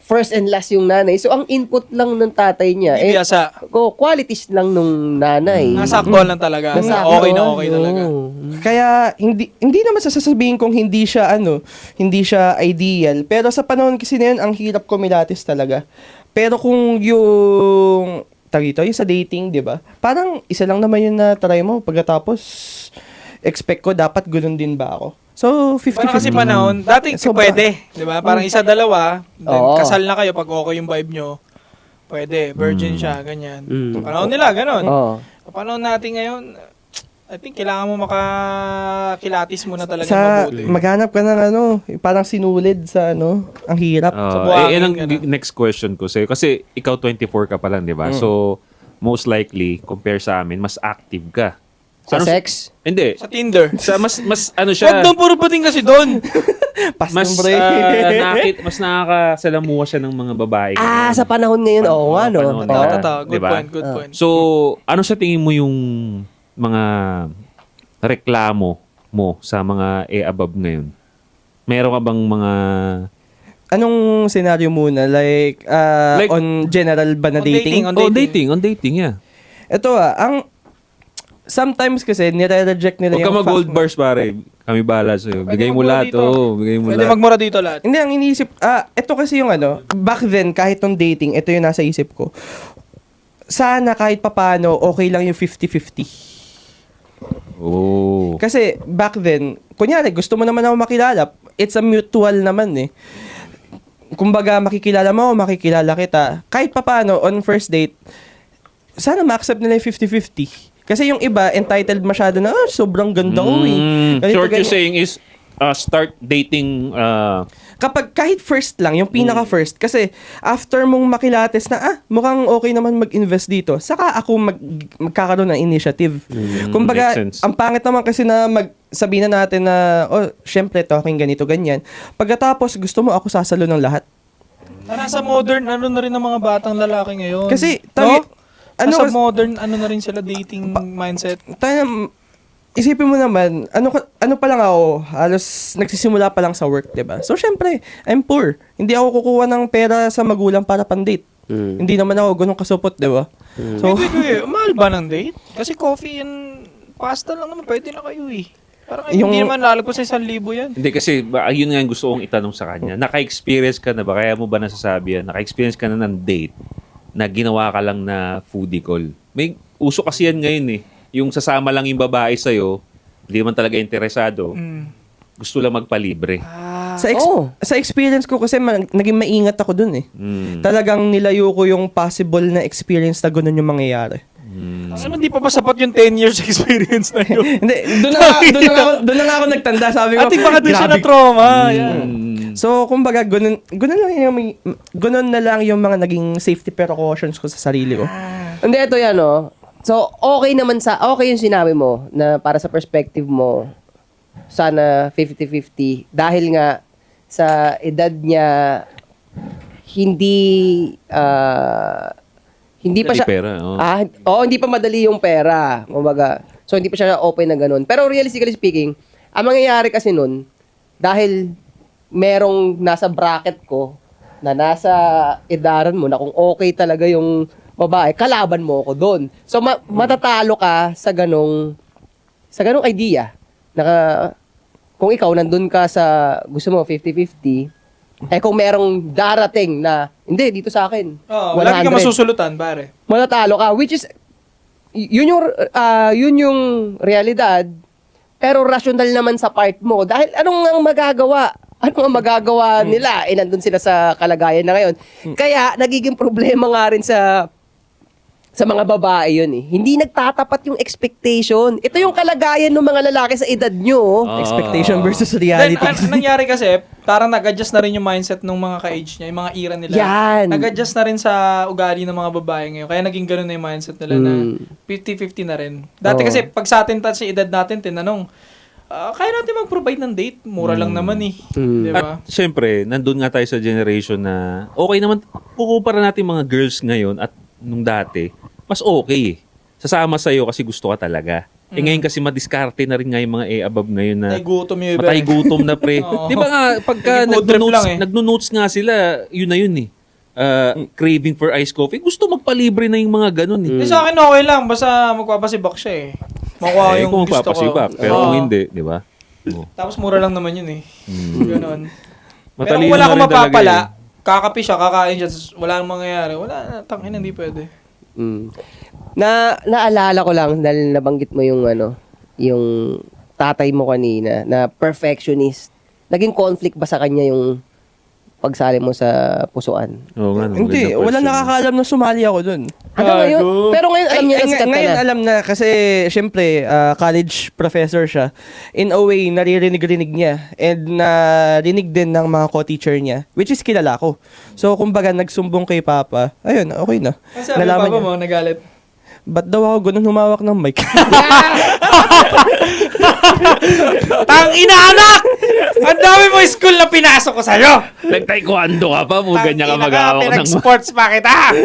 first and last yung nanay. So, ang input lang ng tatay niya, Hindi biyasa. qualities lang nung nanay. Nasaktuan lang talaga. Nasaktuan. Okay na okay talaga. Oo. Kaya hindi naman sasabihin kung hindi siya hindi siya ideal, pero sa panahon kasi na yun, ang hirap kumilatis talaga. Pero kung yung yung sa dating, 'di ba? Parang isa lang naman yun na try mo pagkatapos expect ko dapat ganoon din ba ako. So 50-50. Parang kasi panahon, dati pwede, di ba? Parang isa, dalawa, then Oo. kasal na kayo pag okay yung vibe nyo. Pwede, virgin siya, ganyan. Panahon nila, ganon. Oo. Panahon natin ngayon, I think kailangan mo makakilatis mo na talaga sa mabuti. maghanap ka ng parang sinulid sa ang hirap. buhangin, Yan ang ganun. next question ko sa'yo. Kasi ikaw 24 ka pa lang, di ba? So, most likely, compare sa amin, mas active ka. Sa Anong- sex? Hindi. Sa Tinder. Sa mas Huwag siya, doon, puro pating kasi doon. mas Pastor, mas nakakasalamuha siya ng mga babae. Sa panahon ngayon, oo nga, no? Panahon Oo. na. Totoo, good Diba? point, good point. So, ano sa tingin mo yung mga reklamo mo sa mga above ngayon? Meron ka bang mga Anong senaryo muna? Like, Like- on general ba na On dating? dating, on dating, yeah. Ito sometimes kasi nire-reject nila Huwag ka yung mag-gold fact- bars, pare. Kami bahala sa'yo. Pwede Bigay mo magmura lahat. dito. Bigay mo Pwede lahat. magmura dito lahat. Hindi, ang iniisip, ito kasi yung back then, kahit nung dating, ito yung nasa isip ko. Sana kahit papano, okay lang yung 50-50. Oh. Kasi back then, kunyari, gusto mo naman ako makilala, it's a mutual naman eh. Kumbaga, makikilala mo, makikilala kita. Kahit papano, on first date, sana ma-accept nila yung 50-50. Kasi yung iba, entitled masyado na, sobrang ganda ko eh. Ganito, Short you're ganyan. saying is start dating Kapag kahit first lang, yung pinaka-first, kasi after mong makilates na, mukhang okay naman mag-invest dito, saka ako magkakaroon ng initiative. Kumbaga, makes sense. ang pangit naman kasi na sabihin na natin na, syempre, talking ganito, ganyan. Pagkatapos, gusto mo ako sasalo ng lahat. Nasa modern, na rin ng mga batang lalaki ngayon. Kasi, no? Nasa modern, na rin sila, dating mindset. Isipin mo naman, ano pa lang ako, halos nagsisimula pa lang sa work, 'di ba? So syempre, I'm poor. Hindi ako kukuha ng pera sa magulang para pang-date. Hindi naman ako ganun kasupot, 'di ba? So Hindi, mahal ba ng date? Kasi coffee and pasta lang naman, pwede na kayo eh. Parang Yung- hindi naman lalagpas sa 1,000 yan. Hindi kasi, yun nga yung gusto kong itanong sa kanya. Naka-experience ka na ba? Kaya mo ba nasasabi yan? Naka-experience ka na ng date na ginawa ka lang na foodie call? May uso kasi yan ngayon eh. Yung sasama lang yung babae sa'yo, hindi man talaga interesado, gusto lang magpalibre. sa experience ko kasi naging maingat ako dun eh. Talagang nilayo ko yung possible na experience na ganun yung mangyayari. Ano, di pa ba sapat yung 10 years experience na yun? Hindi, doon na nga ako nagtanda. Sabi ko, Ate, baka doon siya grabe. na trauma. Yan. So, kumbaga, ganun na lang yung mga naging safety precautions ko sa sarili ko. Hindi, ito yan, no? So, okay yung sinabi mo na para sa perspective mo, sana 50-50 dahil nga sa edad niya hindi pa Madali siya pera, oh. hindi pa madali yung pera, kumbaga. So hindi pa siya open na ganun. Pero realistically speaking, ang mangyayari kasi nun dahil merong nasa bracket ko na nasa edaran mo na kung okay talaga yung babae, kalaban mo ako doon. So matatalo ka sa ganong idea na kung ikaw nandun ka sa gusto mo 50-50, kung merong darating na hindi dito sa akin. Lagi ka masusulutan, pare. Matatalo ka, which is yun yung realidad, pero rational naman sa part mo dahil anong magagawa nila? Nandun sila sa kalagayan na ngayon. Kaya nagiging problema nga rin sa mga babae yun eh. Hindi nagtatapat yung expectation. Ito yung kalagayan ng mga lalaki sa edad nyo. Expectation versus Then, reality. nangyari kasi, parang nag-adjust na rin yung mindset ng mga ka-age niya, yung mga era nila. Yan. Nag-adjust na rin sa ugali ng mga babae ngayon. Kaya naging ganun na yung mindset nila na 50-50 na rin. Dati kasi, pag sa atin, sa edad natin, tinanong, kaya natin mag-provide ng date. Mura lang naman eh. Di ba? At syempre, nandun nga tayo sa generation na okay naman, kukumpara natin mga girls ngayon at nung dati, mas okay eh. Sasama sa'yo kasi gusto ka talaga. Ngayon kasi madiskarte na rin nga yung mga above ngayon na Matay gutom yung iba. matay gutom na pre. Oo. Di ba nga, pagka Naging food trip lang eh. nagno-notes nga sila, yun na yun eh. Craving for iced coffee. Gusto magpalibre na yung mga ganun eh. Sa akin okay lang, basta magpapasibak siya eh. Makuha yung kung gusto ko. papasibak, pero Oo. kung hindi, di ba? Oo. Tapos mura lang naman yun eh. Ganon. Pero Matalino kung wala na akong rin talaga mapapala, eh. kakapi siya, kakain siya, tapos wala nang mangyayari. Wala na, tangin, hindi pwede. Naalala ko lang dahil nabanggit mo yung yung tatay mo kanina na perfectionist. Naging conflict ba sa kanya yung pagsali mo sa pusuan? Oo nga, Hindi, magandang wala question. nakakaalam na sumali ako dun. Hanggang ngayon? Pero ngayon alam niya na sikat ka Ngayon na. alam na kasi syempre college professor siya. In a way, naririnig-rinig niya and narinig din ng mga co-teacher niya, which is kilala ko. So kumbaga nagsumbong kay Papa, ayun, okay na. Kasi sabi Nalaman papa niya. mo, nagalit. Ba't daw ako ganun humawak ng mic? Tang ina anak! Ang dami mo school na pinasok ko sa'yo! Nag-taekwondo ka pa, mo ganyan ka mag-awak ng Pinag-sports pa kita!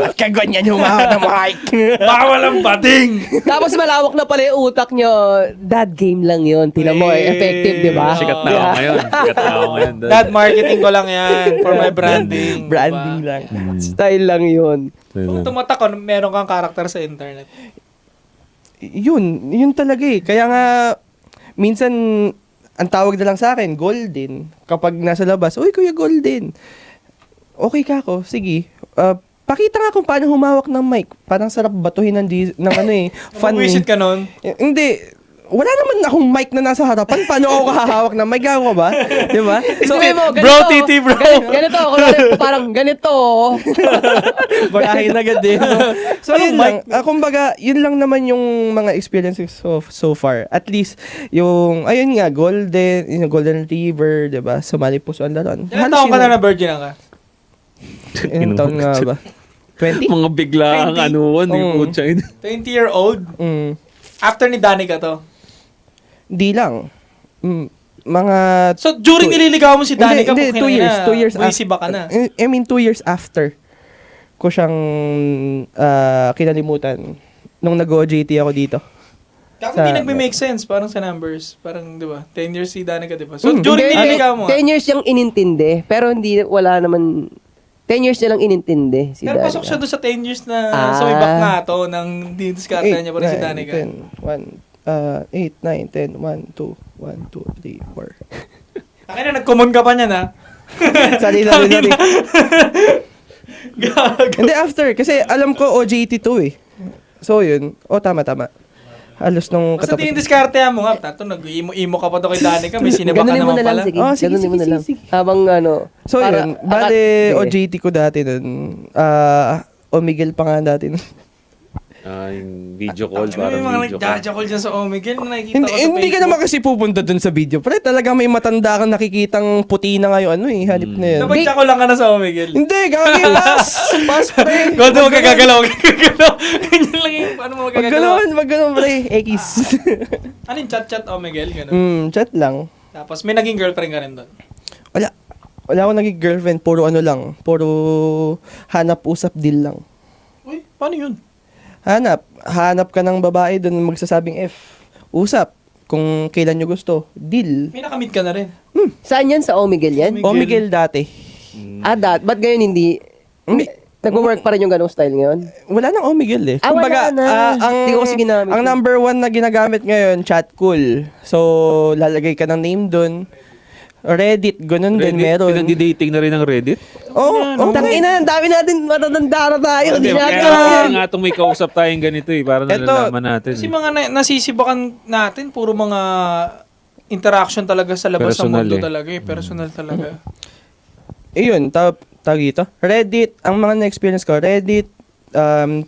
Ba't ka ganyan humawak ng mic? Baka walang bading! Tapos malawak na pala yung utak nyo. Dad, game lang yun. Tingnan mo, effective, di ba? Sikat na ako ngayon. Sikat na ako ngayon. Dad, marketing ko lang yan for my branding. Branding lang. Style lang yun. Kung tumatak ka, meron kang karakter sa internet. Yun talaga eh. Kaya nga, minsan, ang tawag na lang sa akin, Golden. Kapag nasa labas, uy, Kuya Golden. Okay ka ako, sige. Pakita nga kung paano humawak ng mic. Parang sarap batuhin ng fun. Buwisit ka nun. Hindi. Wala naman akong mic na nasa harapan. Paano ako hahawak ng mic? Ako ba? Di ba? So, Sabi mo, bro, titi, bro. Ganito, parang ganito. bagahin agad din. So, yun lang. Kumbaga, yun lang naman yung mga experiences so far. At least, yung, ayun nga, yung Golden Retriever, di ba? Sumali po sa laron. Ilang taon ka na virgin ka? Ilang taon nga ba? 20? Mga bigla ang 20? anuan. Oo. 20-year-old? After ni Danica to? Di lang. Mga... So, during nililigaw mo si Danica, Hindi, 2 years. 2 years Buwisi ba ka na? I mean, 2 years after. ko siyang kinalimutan nung nag-OJT ako dito. Kako Sa- hindi nagme-make sense, parang sa numbers. Parang, di ba, 10 years si Danica, di ba? So, during Hindi, niligaw mo, 10 years yung inintindi, pero hindi, wala naman, 10 years niya lang inintindi si pero Danica. pasok siya doon sa 10 years na Ah. sumibak nga to ng diniscarte niya pa rin si Danica. 8, 9, 10, 1, 2, 1, 2, 3, 4. Akin na, nag-common ka pa niya na. Sorry. Hindi, after. Kasi alam ko OJT 2 eh. So, yun. Tama. Halos nung Basta diniscarte mo nga. Tato, nag-imo ka pa to kay Danica. May sinibak ka Ganunin mo naman na lang, pala. sige. Oh, sige, Ganunin mo na lang. sige. Habang So, para- yun. Bale, Sige. OJT ko dati nun. Omigel pa nga dati nun. Yung video call, Ano parang yung mga video call. nagjajakol dyan sa Omegle na nakikita Hindi, ko sa hindi ka Facebook? naman kasi pupunta dun sa video. Pero talaga may matanda kang nakikitang puti na ngayon. Halip na yan. Dapat tsako lang ka na sa Omegle. Hindi, gagi, pass, pre. Kung mo magagalaw. Ganyan lang yung paano mo magagalaw. Wag ganon, pre. X. Ano yung chat Omegle? Ganun. Chat lang. Tapos may naging girlfriend ka rin doon. Wala akong naging girlfriend. Puro ano lang. Puro hanap, usap, deal lang. Uy, paano yun? Hanap ka ng babae doon magsasabing F. Usap. Kung kailan nyo gusto. Deal. May nakamit ka na rin. Saan yan? Sa Omegle yan? Omegle. Omigel dati. Ba't ngayon hindi? Nag-work pa rin yung ganong style ngayon? Wala nang Omigel eh. Wala na. Ang, Hindi ko kasi ginamit ang yun. number 1 na ginagamit ngayon, chat cool. So, lalagay ka ng name doon. Reddit, ganun din meron. Pinag-dating na rin ng Reddit? Tangina, ang dami natin matatanda na tayo. Hindi natin Kaya nga itong may kausap tayong ganito para Eto, nalalaman natin. Kasi mga nasisibakan natin, puro mga interaction talaga sa labas Personal ng mundo eh. talaga eh. Personal talaga. Yun, tawag ito. Reddit, ang mga na-experience ko, Reddit,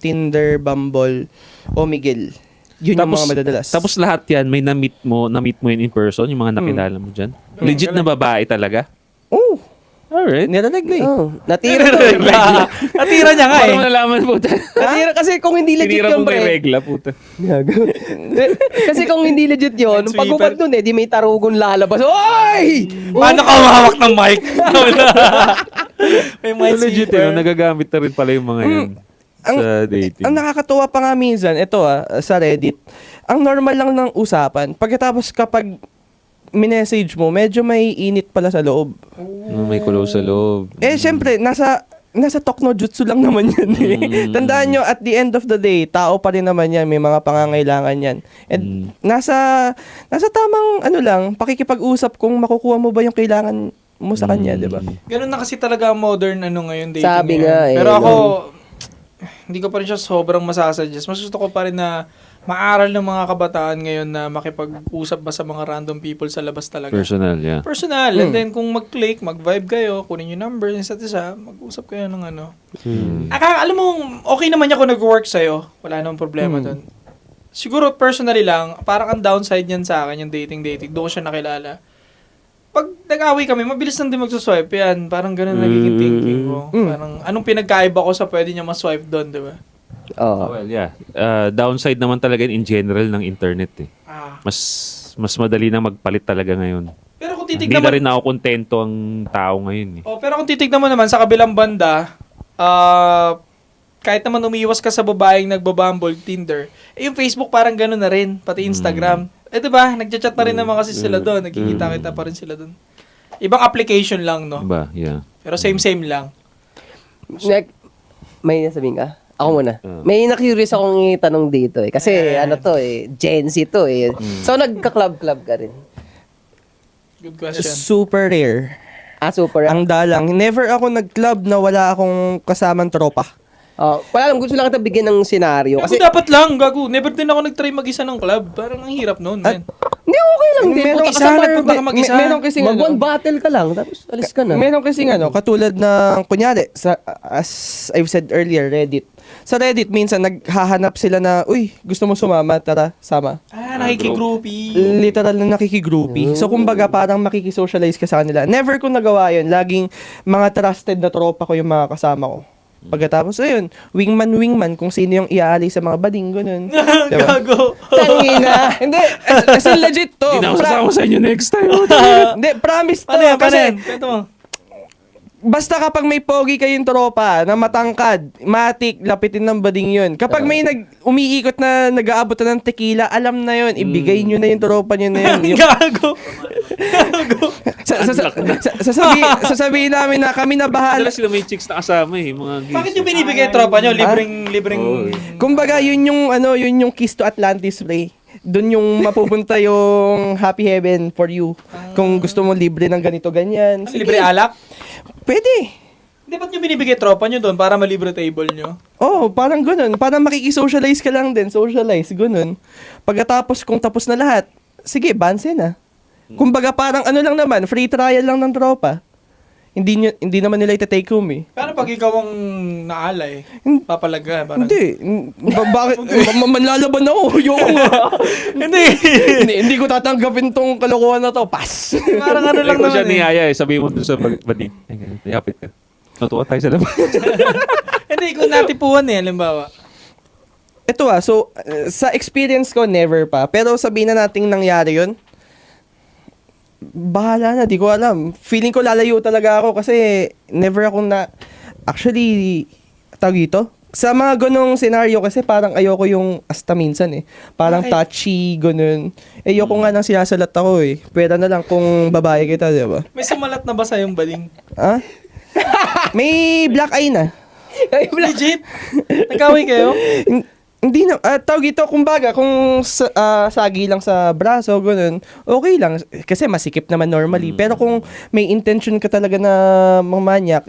Tinder, Bumble, Omigel. Yun yung mga madadalas. Tapos lahat yan, may na-meet mo yun in person, yung mga nakilala mo dyan. Legit na babae talaga? Oh, Alright. nilalagay. Natira to. Natira niya nga eh. Parang nalaman po. Natira kasi kung hindi legit Tinira yun, mo may pre. regla, puta. Kasi kung hindi legit yun, Minesweeper. pag-upad nun di may tarugon lalabas. Oy! Paano ka umahawak ng mic? May mic Legit yun, nagagamit na rin pala yung mga yan sa dating. Ang nakakatuwa pa nga minsan, ito sa Reddit, ang normal lang ng usapan. Pagkatapos kapag minessage mo, medyo may init pala sa loob. May kulo sa loob. Syempre, nasa Tokno Jutsu lang naman yan eh. Tandaan nyo, at the end of the day, tao pa rin naman yan, may mga pangangailangan yan. And nasa tamang, pakikipag-usap kung makukuha mo ba yung kailangan mo sa kanya, di ba? Ganun na kasi talaga ang modern ngayon dating. Sabi ngayon. nga eh. Pero ako, hindi ko pa rin siya sobrang masasuggest. Mas gusto ko pa rin na maaral ng mga kabataan ngayon na makipag-usap ba sa mga random people sa labas talaga. Personal, yeah. Personal. And then kung mag-click, mag-vibe kayo, kunin yung number ng isa't isa, mag-usap kayo ng ano. Alam mo, okay naman niya kung nag-work sa'yo. Wala namang problema doon. Siguro personally lang, parang ang downside niyan sa akin, yung dating. Doon ko siya nakilala. Pag nag-away kami, mabilis lang din magsuswipe yan. Parang ganun nagiging thinking ko. Parang anong pinagkaiba ko sa pwede niya maswipe doon, di ba? Oh. Well, yeah. Downside naman talaga in general ng internet eh. Mas madali na magpalit talaga ngayon. Pero kung Hindi titignan na mo, rin ako kontento ang tao ngayon eh. pero kung titignan mo naman sa kabilang banda, kahit naman umiwas ka sa babaeng nagbabumble, Tinder, yung Facebook parang gano'n na rin, pati Instagram. Diba, nagchat-chat na rin naman kasi sila doon, nagkikita-kita pa rin sila doon. Ibang application lang, no? Diba? Yeah. Pero same lang. May nasabihin ka? Ako muna. May na-curious akong itanong dito eh. Kasi Gen Z to eh. So nagka-club-club ka rin? Good question. Super rare. Super. Ang dalang. Never ako nag-club na wala akong kasamang tropa. Wala lang, gusto lang kita bigyan ng senaryo. Kasi Kasi, dapat lang, gago. Never din ako nag-try mag-isa ng club. Parang ang hirap noon, man. hindi, okay lang din. Meron Mag-isa, nagpunta ka mag-isa. Meron kasing Mag-one battle ka lang, tapos alis ka na. Meron kasing katulad ng, kunyari, as I've said earlier, Reddit. Sa Reddit, minsan naghahanap sila na, uy, gusto mo sumama, tara, sama. Nakikigroupie. Literal na nakikigroupie. So, kumbaga, parang makikisocialize ka sa kanila. Never ko nagawa yun. Laging mga trusted na tropa ko yung mga kasama ko. Pagkatapos, ayun, wingman, kung sino yung iaali sa mga bading, ganun. Diba? Gago. Tangina. Hindi, as in legit to. Hindi na ako sasama sa inyo next time. Hindi, promise to. Paano yan? Kasi, Kwento mo. Basta kapag may pogi kayong tropa na matangkad, matik, lapitin ng bading yun. Kapag may umiikot na nag-aabot na ng tequila, alam na yun. Ibigay nyo na yung tropa nyo na yun. Gago. Sasabihin namin na kami na bahala. Dala sila may chicks na kasama eh. Mga gays. Bakit yung binibigay tropa nyo? Libreng... Kumbaga, yun yung Kiss to Atlantis play. Doon yung mapupunta yung happy heaven for you. Kung gusto mo libre ng ganito, ganyan. Sige. Libre alak? Pwede. Hindi, ba't nyo binibigay tropa nyo doon para malibre table nyo? Oh, parang ganun. Parang makikisocialize ka lang din. Socialize, ganun. Pagkatapos, kung tapos na lahat, sige, banse na. Kumbaga parang ano lang naman, free trial lang ng tropa. Hindi naman nila ite-take home eh. Paano pag ikaw ang naalay? Papalaga? Parang... Hindi. Bakit? Manlalaban ako. Yung hindi ko tatanggapin tong kalokohan na to. Pass. Parang ano lang Like, kung siya naman eh. niyaya eh, sabihin mo dun sa bading. Yapit ka. Natuwa tayo sa labas. Hindi, kung natipuan eh, halimbawa. Ito so sa experience ko, never pa. Pero sabihin na nating nangyari yun, bahala na, di ko alam. Feeling ko lalayo talaga ako kasi never akong actually, tawag ito, sa mga ganong scenario kasi parang ayoko yung hasta minsan eh. Parang Bakit? touchy, ganun. Ayoko nga nang sinasalat ako eh. Pwera na lang kung babae kita, di ba? May sumalat na ba sa yung baling? Ha? May black eye na. Legit? Nagkaway kayo? Hindi na, tawag ito, kumbaga, kung sagi lang sa braso, ganun, okay lang. Kasi masikip naman normally. Pero kung may intention ka talaga na mamanyak,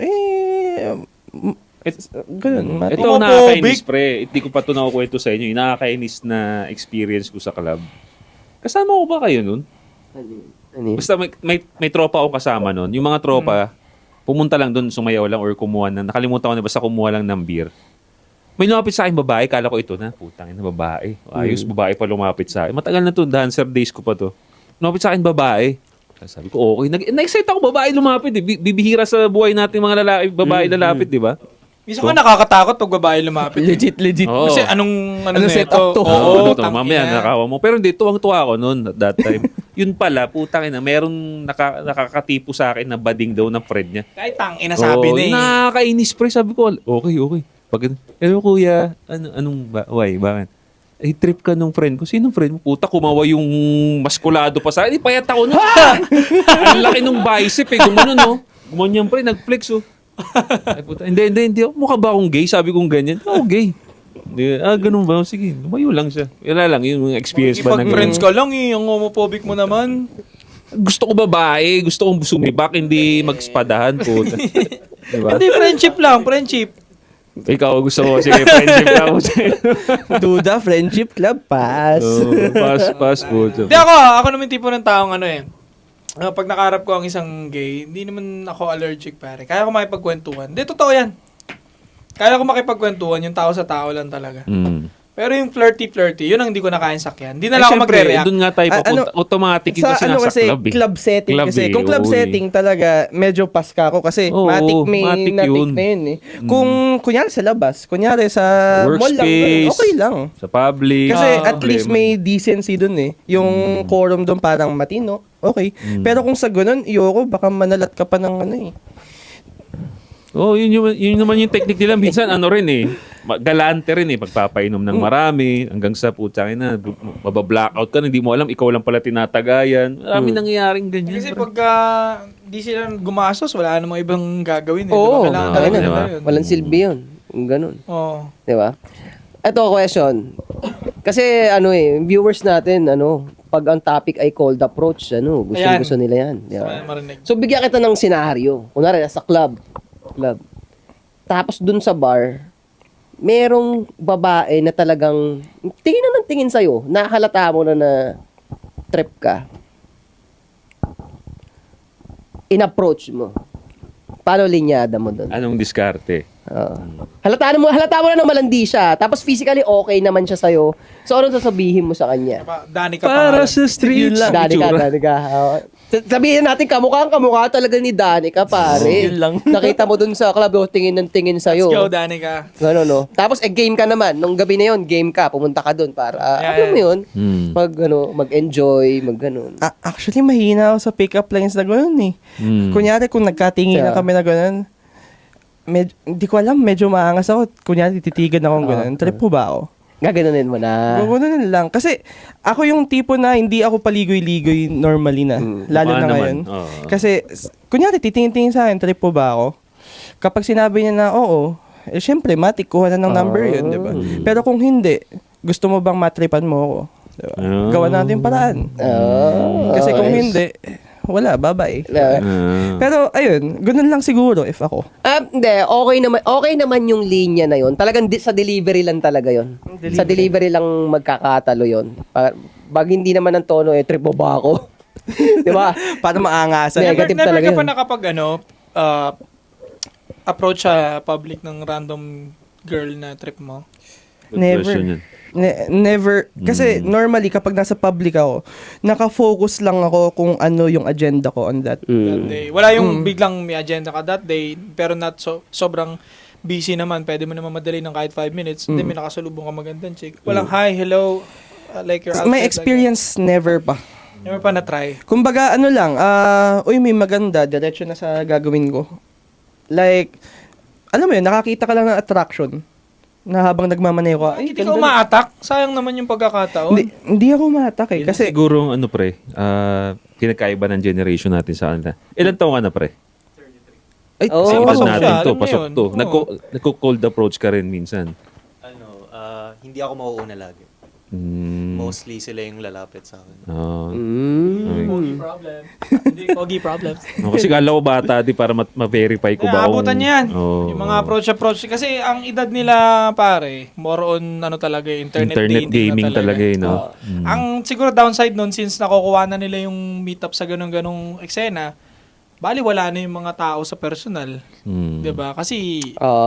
ganun. Ito Homophobic. ang nakakainis, pre. Hindi ko pa ito nakukwento sa inyo. Yung nakakainis na experience ko sa club. Kasama ko ba kayo nun? Basta may tropa akong kasama nun. Yung mga tropa, pumunta lang doon, sumayaw lang or kumuha na. Nakalimutan ko na basta kumuha lang ng beer. May lumapit sa akin babae, kala ko ito na, putang ina, babae. Ayos, babae pa lumapit sa akin. Matagal na to, dancer days ko pa to. Lumapit sa akin babae. Sabi ko, okay. Na-excite ako, babae lumapit. Eh. Bibihira sa buhay natin mga lalaki, babae lalapit, di ba? Minsan ka nakakatakot pag babae lumapit. Legit. Oo. Kasi ano setup to? Oo, tangina. mamaya nakawa mo. Pero hindi, tuwang-tuwa ako noon at that time. Yun pala, putang ina, merong nakakatipo sa akin na bading daw ng friend niya. Kahit tangina sabi na eh. Nakakainis, pre. Sabi ko, okay. Pag, kuya, why, bakit? Eh, trip ka nung friend ko. Sinong friend mo? Puta, kumawa yung maskulado pa sa akin. Payat ako nun. Ang laki nung bicep eh. Gumano, no? Gumanyan, pre. Nag-flex, oh. Ay, puta. Hindi. Mukha ba akong gay? Sabi kong ganyan. Oo, gay. Ganun ba? Sige, lumayo lang siya. Wala lang, yung experience ba na Ipag-friends ka lang eh. Ang homophobic mo naman. Gusto ko babae. Gusto kong sumibak. Hindi magspadahan, puta. Diba? Hindi, friendship lang. Friendship. Ikaw, gusto mo. Sige, friendship ka mo. Duda, friendship club, pass. Pass, puta. Hindi ako naman tipo ng taong ano eh. Pag nakaharap ko ang isang gay, hindi naman ako allergic pare. Kaya ko makipagkwentuhan. Hindi, totoo yan. Kaya ko makipagkwentuhan, yung tao sa tao lang talaga. Pero yung flirty, yun ang hindi ko na kayang sakyan. Hindi na lang ako magre-react. Doon nga tayo papunta. Automatic yung kasi nasa kasi, club eh. club setting kasi. Kung club setting talaga, medyo paska ako kasi Oo, matik matik na yun. yun eh. Kung kunyari sa labas, kunyari sa mall lang, Workspace, okay lang. Sa public. Kasi at problema. least may decency dun eh. Yung quorum dun parang matino, okay. Pero kung sa ganun, iyoko, baka manalat ka pa ng ano eh. Oh, yun naman yung technique nila. Minsan, ano rin eh. Galante rin eh. Pagpapainom ng marami. Hanggang sa putang na, mabablackout ka na. Hindi mo alam, ikaw lang pala tinatagayan. Marami nangyayaring ganyan. Kasi pag di sila gumastos, wala namang ibang gagawin eh. Oo, Diba? Kailangan okay talaga na, nila diba? yun. Walang silbi yun. Yung ganun. Oo. Di ba? Ito, question. Kasi, viewers natin, pag ang topic ay cold approach, gusto nila yan. Di ba? Sa marinig. So, bigyan kita ng senaryo. Kunwari, nasa club. Tapos dun sa bar, merong babae na talagang tingin na ng tingin sa'yo. Nahalata mo na trip ka. In-approach mo. Paano linyada mo dun? Anong diskarte? Halata mo na na malandi siya. Tapos physically okay naman siya sa'yo. So, anong sasabihin mo sa kanya? Dani ka Para pangalan. sa streets. Dali ka. Sabihin natin, kamukha talaga ni Danica, pare. Yun lang. Nakita mo dun sa club, tingin ng tingin sa'yo. Let's go, Danica. Gano'n, no? Tapos, game ka naman. Nung gabi na yun, game ka. Pumunta ka dun para, Yeah, alam mo yun, Mm. mag-enjoy, ganun. Actually, mahina ako sa pick-up lines na gano'n eh. Mm. Kunyari, kung nagkatingin na Yeah. kami na gano'n, hindi ko alam, medyo maangas ako. Kunyari, titigan akong gano'n. Trip po ba ako? Gaganunin mo na. Gano'n lang. Kasi ako yung tipo na hindi ako paligoy-ligoy normally na. Lalo na Baka ngayon. naman, oo. Kasi, kunyari, titingin-tingin sa akin, trip po ba ako? Kapag sinabi niya na oo, syempre, matik, kuha na ng number yun, di ba? Pero kung hindi, gusto mo bang matripan mo ako? Diba? Gawa natin yung paraan. Kasi kung hindi, wala, bye-bye. Pero, ayun, ganun lang siguro if ako. Hindi, okay naman yung linya na yun. Talagang sa delivery lang talaga yun. Sa delivery lang magkakatalo yun. Pag hindi naman ang tono, trip mo ba ako? Di ba? Para maangasan. Negative Never talaga ka pa yun. nakapag, approach sa public ng random girl na trip mo? Good Never. question yun. Never. Kasi normally, kapag nasa public ako, nakafocus lang ako kung ano yung agenda ko on that. That day. Wala yung biglang may agenda ka that day, pero not sobrang busy naman. Pwede mo naman madali ng kahit 5 minutes. Hindi, may nakasalubong ka magandang chick. Walang hi, hello, like your outfit. May experience, never pa. Like, never pa na-try. Kumbaga, ano lang, uy, may maganda, diretso na sa gagawin ko. Like, alam mo yun, nakakita ka lang ng attraction na habang nagmamaneho ka, Hindi ka umaatak. Sayang naman yung pagkakataon. Hindi ako matak eh. Kasi Kasi, siguro, kinakaiba ng generation natin sa kanila. Ilan taong ka na, pre? ay, Oo. Kasi pasok natin siya, to, alam mo pasok yun. to. Oo. Nagko-cold approach ka rin minsan. Hindi ako mauuna lagi. Mostly sila yung lalapit sa akin. Pogi problem. Hindi, pogi problem. Kasi kala ko bata, di para ma-verify ko ba Abutan yan. Oh. Yung mga approach. Kasi ang edad nila, pare, more on talaga, internet gaming na talaga, no? Ang siguro downside nun, since nakukuha na nila yung meetup sa ganong eksena, bali wala na yung mga tao sa personal. Mm. 'Di ba? Kasi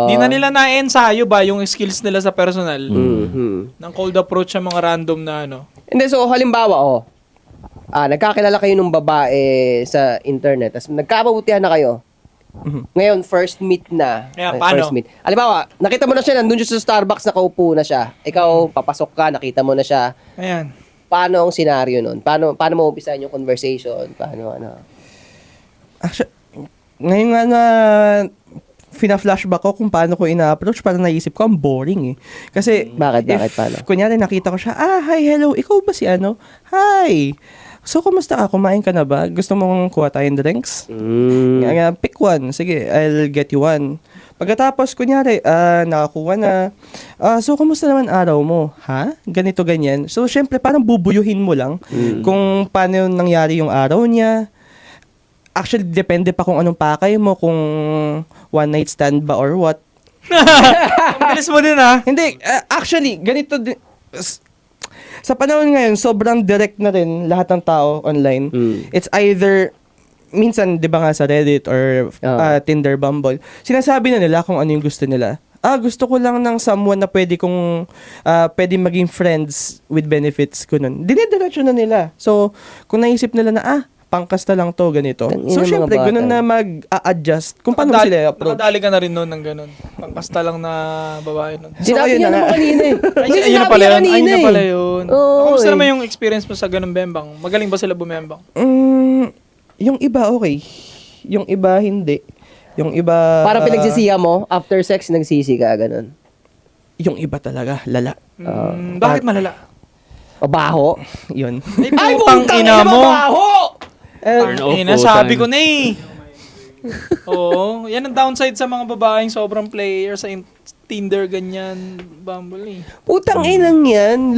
di na nila na-ensayo ba yung skills nila sa personal. Ng cold approach sa mga random na Hindi, so halimbawa, nagkakilala kayo ng babae sa internet, tapos nagkababutihan na kayo. Ngayon, first meet na. Kaya, paano? First meet. Halimbawa, nakita mo na siya, nandun siya sa Starbucks, nakaupo na siya. Ikaw, papasok ka, nakita mo na siya. Ayan. Paano ang scenario nun? Paano mo umpisahan yung conversation? Paano, actually, ngayon nga na fina-flashback ko kung paano ko ina-approach, para naisip ko, ang boring eh. Kasi, Bakit? Paano? kunyari nakita ko siya, hi, hello, ikaw ba si ano? Hi! So, kumusta ka? Kumain ka na ba? Gusto mong kuha tayong drinks? Pick one. Sige, I'll get you one. Pagkatapos, kunyari, nakakuha na. So, kumusta naman araw mo? Ha? Ganito, ganyan. So, syempre, parang bubuyuhin mo lang kung paano nangyari yung araw niya. Actually, depende pa kung anong pakay mo, kung one night stand ba or what. Ang bilis mo din Hindi, actually, ganito din. Sa panahon ngayon, sobrang direct na rin lahat ng tao online. It's either, minsan, di ba nga sa Reddit or Tinder, Bumble, sinasabi na nila kung ano yung gusto nila. Gusto ko lang ng someone na pwede maging friends with benefits ko nun. Dinidiretso na nila. So, kung naisip nila na, pangkasta lang to, ganito. So, syempre, ganun na mag-a-adjust kung paano sila approach. Nakadali ka na rin nun ng ganun. Pangkasta lang na babae nun. Sinabi niya naman kanina eh. Ayun na pala yun. Ayun na pala yun. Oo, Kamusta naman yung experience mo sa ganung bembang? Magaling ba sila bumembang? Yung iba, okay. Yung iba, hindi. Yung iba... Parang pinagsisiya mo, after sex, nagsisi ka, ganun. Yung iba talaga, lala. Bakit malala? Baho. Yun. Ay, putang ina mo! Baho! Turn off Ina, po, sabi time. ko na eh. Oo. Yan ang downside sa mga babaeng sobrang player sa Tinder, ganyan, Bumble eh. Putang inang yan.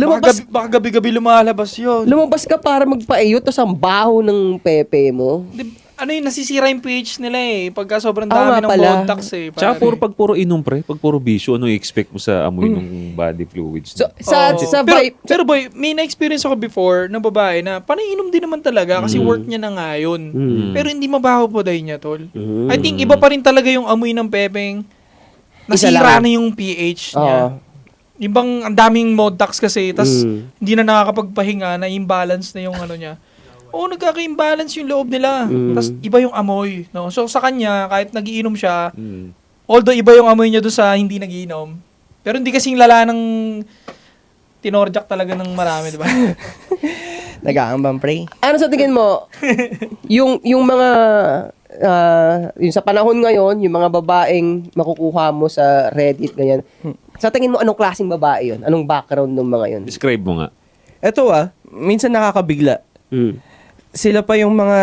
Baka gabi-gabi lumalabas yun. Lumabas ka para magpaiyot, tapos ang baho ng pepe mo. Ano yun, nasisira yung pH nila eh. Pagka sobrang Oo dami nga ng pala. contacts eh. Tsaka pare. pag puro inom, pre, pag puro bisyo, ano i-expect mo sa amoy ng body fluids? So, Oo. sa pero, vibe, pero boy, may na-experience ako before na babae na panainom din naman talaga kasi work niya na nga yun. Pero hindi mabaho po dahil niya, tol. I think iba pa rin talaga yung amoy ng pepeng. Isa Nasira lang. na yung pH niya. Oo. Ibang ang daming modax kasi, tas hindi na nakakapagpahinga, na imbalance na yung ano niya. Oo, nagkaka-imbalance yung loob nila. Tapos iba yung amoy. No? So sa kanya, kahit nagiinom siya, although iba yung amoy niya doon sa hindi nagiinom, pero hindi kasing lala ng tinorjak talaga ng marami, di ba? Nag-aambang pre. Ano sa tingin mo, yung mga, yung sa panahon ngayon, yung mga babaeng makukuha mo sa Reddit, ganyan, sa tingin mo, anong klaseng babae yun? Anong background ng mga yun? Describe mo nga. Eto minsan nakakabigla. Sila pa yung mga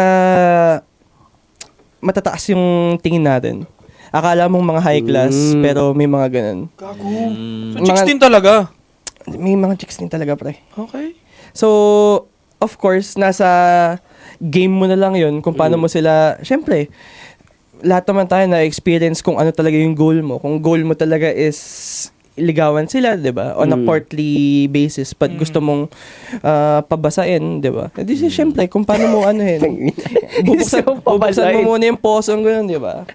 matataas yung tingin natin. Akala mong mga high class, pero may mga ganun. Gago. So chicks din talaga. May mga chicks din talaga, pre. Okay. So, of course, nasa game mo na lang yun kung paano mo sila, syempre, lahat naman tayo na-experience kung ano talaga yung goal mo. Kung goal mo talaga is ligawan sila, di ba? On a courtly basis. But gusto mong pabasain, di ba? Di syempre, kung paano mo ano yun. Bubuksan mo muna yung posong gano'n, di ba?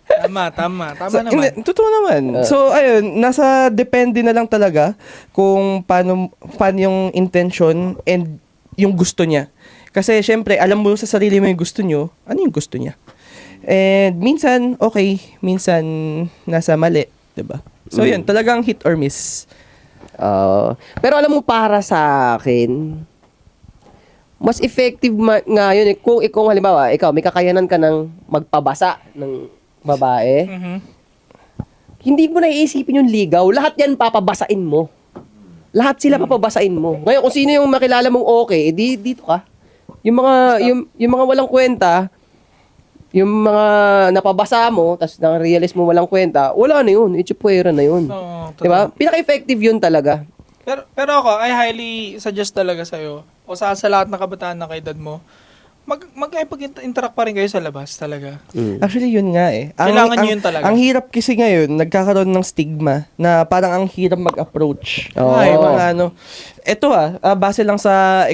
Tama So, naman. hindi, totoo naman. So, ayun, nasa depende na lang talaga kung paano yung intention and yung gusto niya. Kasi, syempre, alam mo sa sarili mo yung gusto nyo, ano yung gusto niya. And minsan, okay, minsan nasa mali, diba? So, yun, talagang hit or miss. Pero alam mo, para sa akin, mas effective nga yun. Kung halimbawa, ikaw, may kakayanan ka ng magpabasa ng babae, hindi mo na iisipin yung ligaw. Lahat yan papabasain mo. Lahat sila papabasain mo. Ngayon, kung sino yung makilala mong okay, edi dito ka. Yung mga walang kwenta, yung mga napabasa mo, tapos na-realize mo walang kwenta, wala na yun. Ichupuera na yun. Oo, diba? Pinaka-effective yun talaga. Pero ako, I highly suggest talaga sa'yo, o sa lahat ng kabataan na kaedad mo, mag-interact pa rin kayo sa labas talaga. Actually, yun nga eh. Kailangan nyo yun talaga. Ang hirap kasi ngayon, nagkakaroon ng stigma na parang ang hirap mag-approach. Oo. Ay, mga ano. Ito base lang sa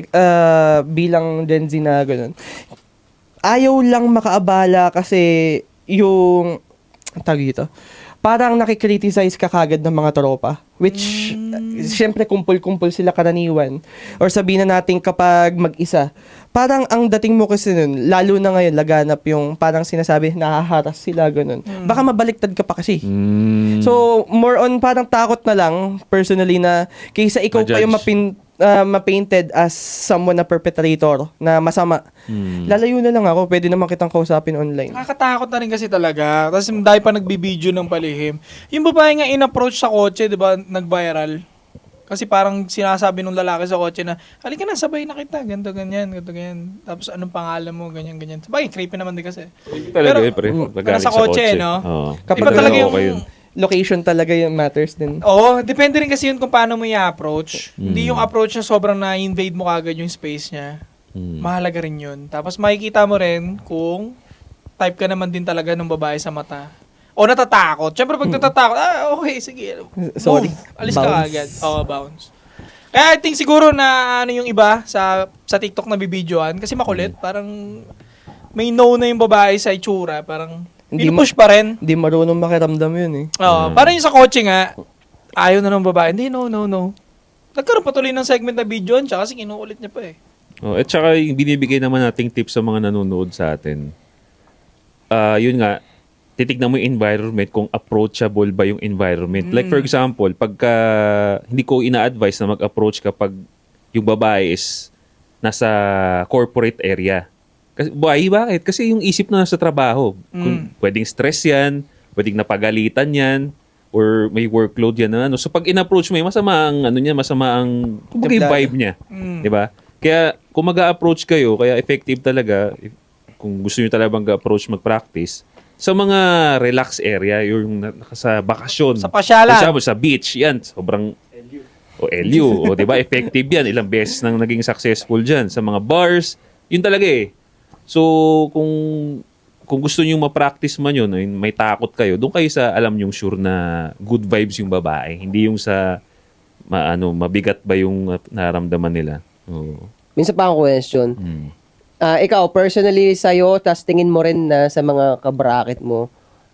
bilang Gen Z na gano'n. Ayaw lang makaabala kasi yung, tawag dito, parang nakikriticize ka kagad ng mga tropa. Which, syempre, kumpul-kumpul sila karaniwan. Or sabihin na natin kapag mag-isa. Parang ang dating mo kasi nun, lalo na ngayon, laganap yung parang sinasabi, nahaharas sila, ganun. Baka mabaliktad ka pa kasi. So, more on parang takot na lang, personally, na kaysa ikaw pa yung ma-painted as someone na perpetrator, na masama. Lalayo na lang ako, pwede naman kitang kausapin online. Nakakatakot na rin kasi talaga. Tapos dahil pa nagbibideo ng palihim. Yung babae nga in-approach sa kotse, di ba, nag-viral. Kasi parang sinasabi nung lalaki sa kotse na, halika na, sabay na kita, ganito, ganyan. Tapos anong pangalan mo, ganyan, ganyan. Sabay, creepy naman din kasi. Talaga, Pero, pre. nasa kotse, no? Oo. Kapag Iba talaga yung... okay yun. Location talaga yung matters din. Oo, depende rin kasi yun kung paano mo i-approach. Hindi yung approach na sobrang na-invade mo kagad yung space niya. Mahalaga rin yun. Tapos makikita mo rin kung type ka naman din talaga ng babae sa mata. O natatakot. Siyempre pag natatakot, okay, sige. Sorry. Move. Alis ka Bounce. agad. Oo, bounce. Kaya I think siguro na ano yung iba sa TikTok na bibidyoan kasi makulit. Parang may no na yung babae sa itsura. Parang pinupush pa rin. Hindi marunong makiramdam yun eh. Oo, parang yung sa kotse nga, ayaw na ng babae. Hindi, no. Nagkaroon patuloy ng segment na video tsaka kasi kinukulit niya pa eh. Oh, at saka yung binibigay naman nating tips sa mga nanonood sa atin. Yun nga, titignan mo yung environment kung approachable ba yung environment. Like for example, pagka hindi ko ina-advise na mag-approach kapag yung babae is nasa corporate area. Kasi, bakit? Kasi yung isip na nasa trabaho. Kung pwedeng stress yan, pwedeng napagalitan yan, or may workload yan na ano. So pag in-approach mo, masama ang kumbaga yung vibe niya. Di ba? Kaya kung mag-approach kayo, kaya effective talaga, kung gusto nyo talaga mag-approach, mag-practice, sa mga relax area, yung sa bakasyon. Sa pasyalan. For example, sa beach, yan, sobrang LU, o di ba? Effective yan. Ilang beses nang naging successful dyan. Sa mga bars, yun talaga eh. So, kung gusto niyo ma-practice man yun, may takot kayo, doon kayo sa alam nyong sure na good vibes yung babae. Hindi yung sa mabigat ba yung naramdaman nila. Oo. Minsan pa ang question. Ikaw, personally sa'yo, tas tingin mo rin na sa mga kabracket mo,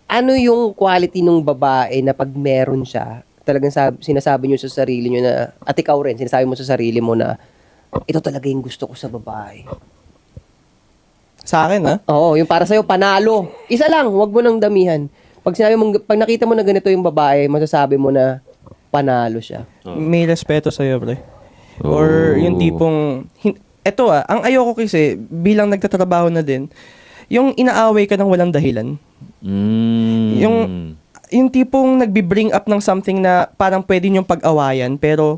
ano yung quality ng babae na pag meron siya, talagang sinasabi nyo sa sarili nyo na, at ikaw rin, sinasabi mo sa sarili mo na, ito talaga yung gusto ko sa babae. Sa akin, ha? Oo, yung para sa'yo, panalo. Isa lang, wag mo nang damihan. Pag nakita mo na ganito yung babae, masasabi mo na panalo siya. May respeto sa'yo, pre. Or yung tipong... Eto ang ayoko kasi, bilang nagtatrabaho na din, yung inaaway ka ng walang dahilan. Yung tipong nagbi-bring up ng something na parang pwede niyong pag-awayan, pero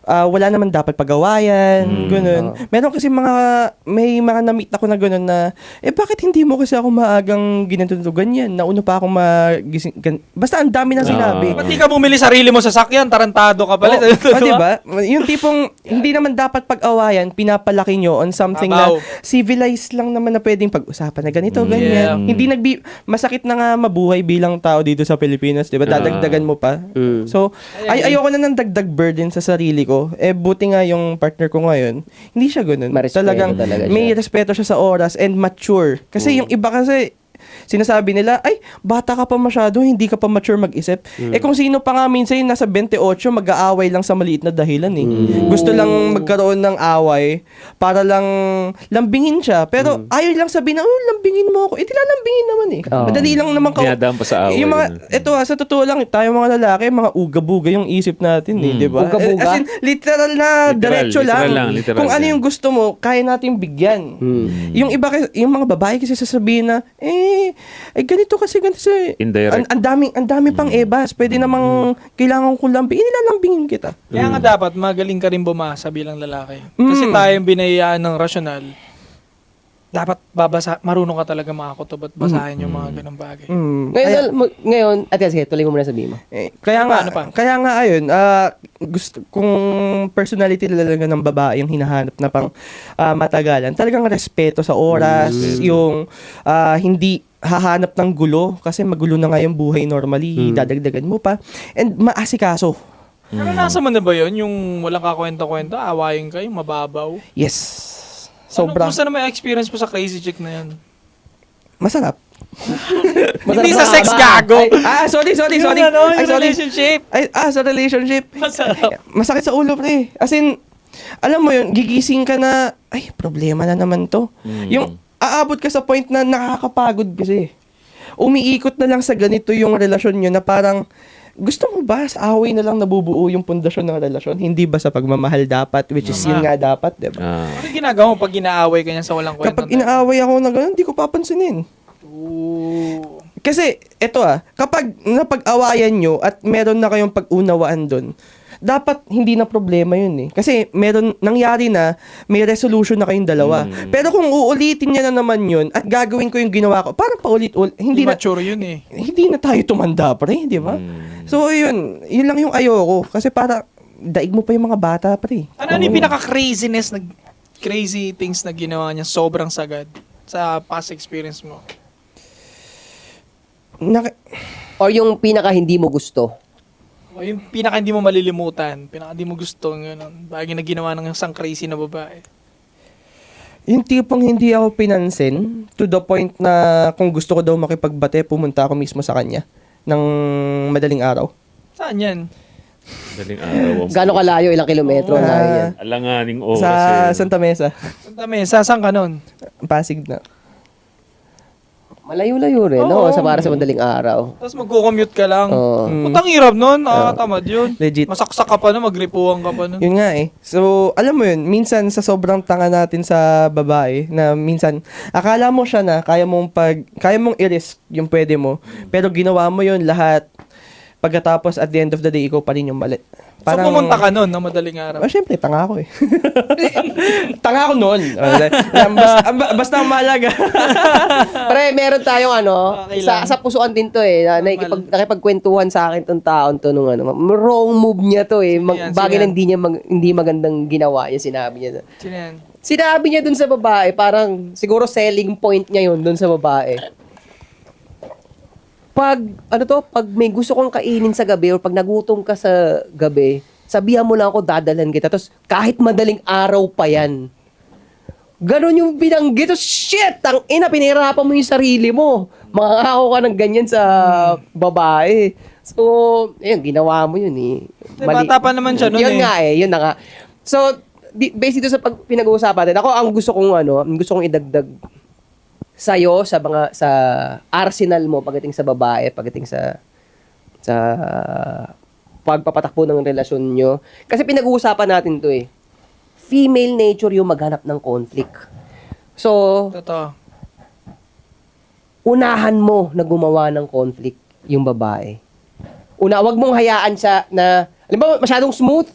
wala naman dapat pag-awayan, ganun. Meron kasi may mga na-meet ako na ganun na, bakit hindi mo kasi ako maagang ginanto ganyan? Nauna pa ako magising. Basta ang dami na sinabi. Ba't di ka bumili sarili mo sa sakyan? Tarantado ka pala. Diba? Yung tipong hindi naman dapat pag-awayan, pinapalaki nyo on something na civilized lang naman na pwedeng pag-usapan na ganito, ganyan. Hindi masakit na nga mabuhay bilang tao dito sa Pilipinas, diba? Dadagdagan mo pa. So, ayoko na ng dagdag burden sa sarili ko. Buti nga yung partner ko ngayon, hindi siya ganun. Talagang talaga may respeto siya sa oras and mature. Kasi yung iba kasi, sinasabi nila, ay, bata ka pa masyado, hindi ka pa mature mag-isip. Kung sino pa nga minsan yung nasa 28, mag-aaway lang sa maliit na dahilan eh. Gusto lang magkaroon ng away para lang lambingin siya. Pero ayaw lang sabihin na, lambingin mo ako. Lambingin naman eh. Madali lang naman Dinadaan pa sa away. Yung sa totoo lang, tayo mga lalaki, mga uga-buga yung isip natin eh, di ba? Uga-buga? As in, literal na, diretso lang. Literal Kung ano lang. yung gusto mo, kaya natin bigyan. Yung iba, yung mga babae kasi sasabihin na, ganito kasi. Indirect. Ang dami pang ebas. Pwede namang kailangan ko lambing. Nilalambingin kita. Kaya nga dapat magaling ka rin bumasa bilang lalaki. Kasi tayong binayaan ng rasyonal, dapat marunong ka talaga makakutob at basahin yung mga ganong bagay. Ngayon, sige, tuloy mo muna sabihin mo. Paano pa? Kaya nga ayun, gusto kung personality talaga ng babae yung hinahanap na pang matagalan, talagang respeto sa oras, yung hindi hahanap ng gulo kasi magulo na nga yung buhay normally, dadagdagan mo pa, and maasikaso. Pero nasa mo na ba yun? Yung walang kakwenta-kwenta, awayin ka, yung mababaw? Yes. Sobrang Kumusta naman yung experience mo sa crazy chick na yun? masarap. Hindi sa sex, gago! Sorry. Yung Ay, sorry. relationship! Sa relationship. Masarap. Masakit sa ulo, pre. As in, alam mo yun, gigising ka na, ay, problema na naman to. Yung aabot ka sa point na nakakapagod kasi. Umiikot na lang sa ganito yung relasyon nyo na parang, gusto mo ba sa away na lang nabubuo yung pundasyon ng relasyon? Hindi ba sa pagmamahal dapat? Which is yun nga dapat, diba? Ano ginagawa mo pag inaaway ka niya sa walang kwenta? Kapag inaaway ako na gano'n, hindi ko papansinin. Ooh. Kasi, eto kapag napag-awayan nyo at meron na kayong pag-unawaan doon, dapat hindi na problema yun eh. Kasi nangyari na, may resolution na kayong dalawa. Pero kung uulitin niya na naman yun at gagawin ko yung ginawa ko, parang paulit-ulit, hindi Mature yun eh. Hindi na tayo tumanda pre, di ba? So yun lang yung ayoko. Kasi para daig mo pa yung mga bata pre. Ano yung pinaka-craziness crazy things na ginawa niya sobrang sagad sa past experience mo? Or yung pinaka hindi mo gusto. O yung pinaka hindi mo malilimutan, pinaka hindi mo gusto, gano'n, bagay na ginawa ng isang crazy na babae. Yung tipong hindi ako pinansin to the point na kung gusto ko daw makipagbate, pumunta ako mismo sa kanya ng madaling araw. Saan yan? Daling araw. Gano'ng kalayo, ilang kilometro na yan. Alanganing oras Sa eh. Santa Mesa. Santa Mesa, saan ka nun? Pasig na. Malayo-layo rin, no? Para sa madaling araw. Tapos magko-commute ka lang. Oo. Putang hirap nun, nakakatamad yun. Legit. Masaksak ka pa nun, magripuhan ka pa nun. Yun nga eh. So, alam mo yun, minsan sa sobrang tanga natin sa babae, na minsan, akala mo siya na, kaya mong i-risk yung pwede mo, pero ginawa mo yun lahat, pagkatapos at the end of the day, ikaw pa rin yung mali. So pumunta ka nun ng madaling araw. Siyempre, tanga ako eh. Tanga ako noon. Basta ang mahalaga. Pre, meron tayong Okay lang. sa pusuan din to eh. Nakipagkwentuhan sa akin tong taon to nung wrong move niya to eh. Bagay na hindi magandang ginawa niya, sinabi niya. Sino yan? Sinabi niya dun sa babae, parang siguro selling point niya yun dun sa babae. Pag may gusto kong kainin sa gabi or pag nagutom ka sa gabi, sabihan mo lang ako, dadalhan kita. Tapos kahit madaling araw pa yan. Ganon yung binanggit. Shit! Ang ina, pinahirapan mo yung sarili mo. Makakako ka ng ganyan sa babae. So, ayun, ginawa mo yun eh. Bata pa naman siya nun yun eh. nga eh, yun na nga. So, based dito sa pinag-uusapan natin, ako ang gusto kong idagdag sa'yo, sa arsenal mo pagdating sa babae, pagdating sa pagpapatakbo ng relasyon nyo? Kasi pinag-uusapan natin to eh. Female nature yung maghanap ng conflict. So, Totoo. unahan mo na gumawa ng conflict yung babae. Wag mong hayaan siya na, alam ba, masyadong smooth,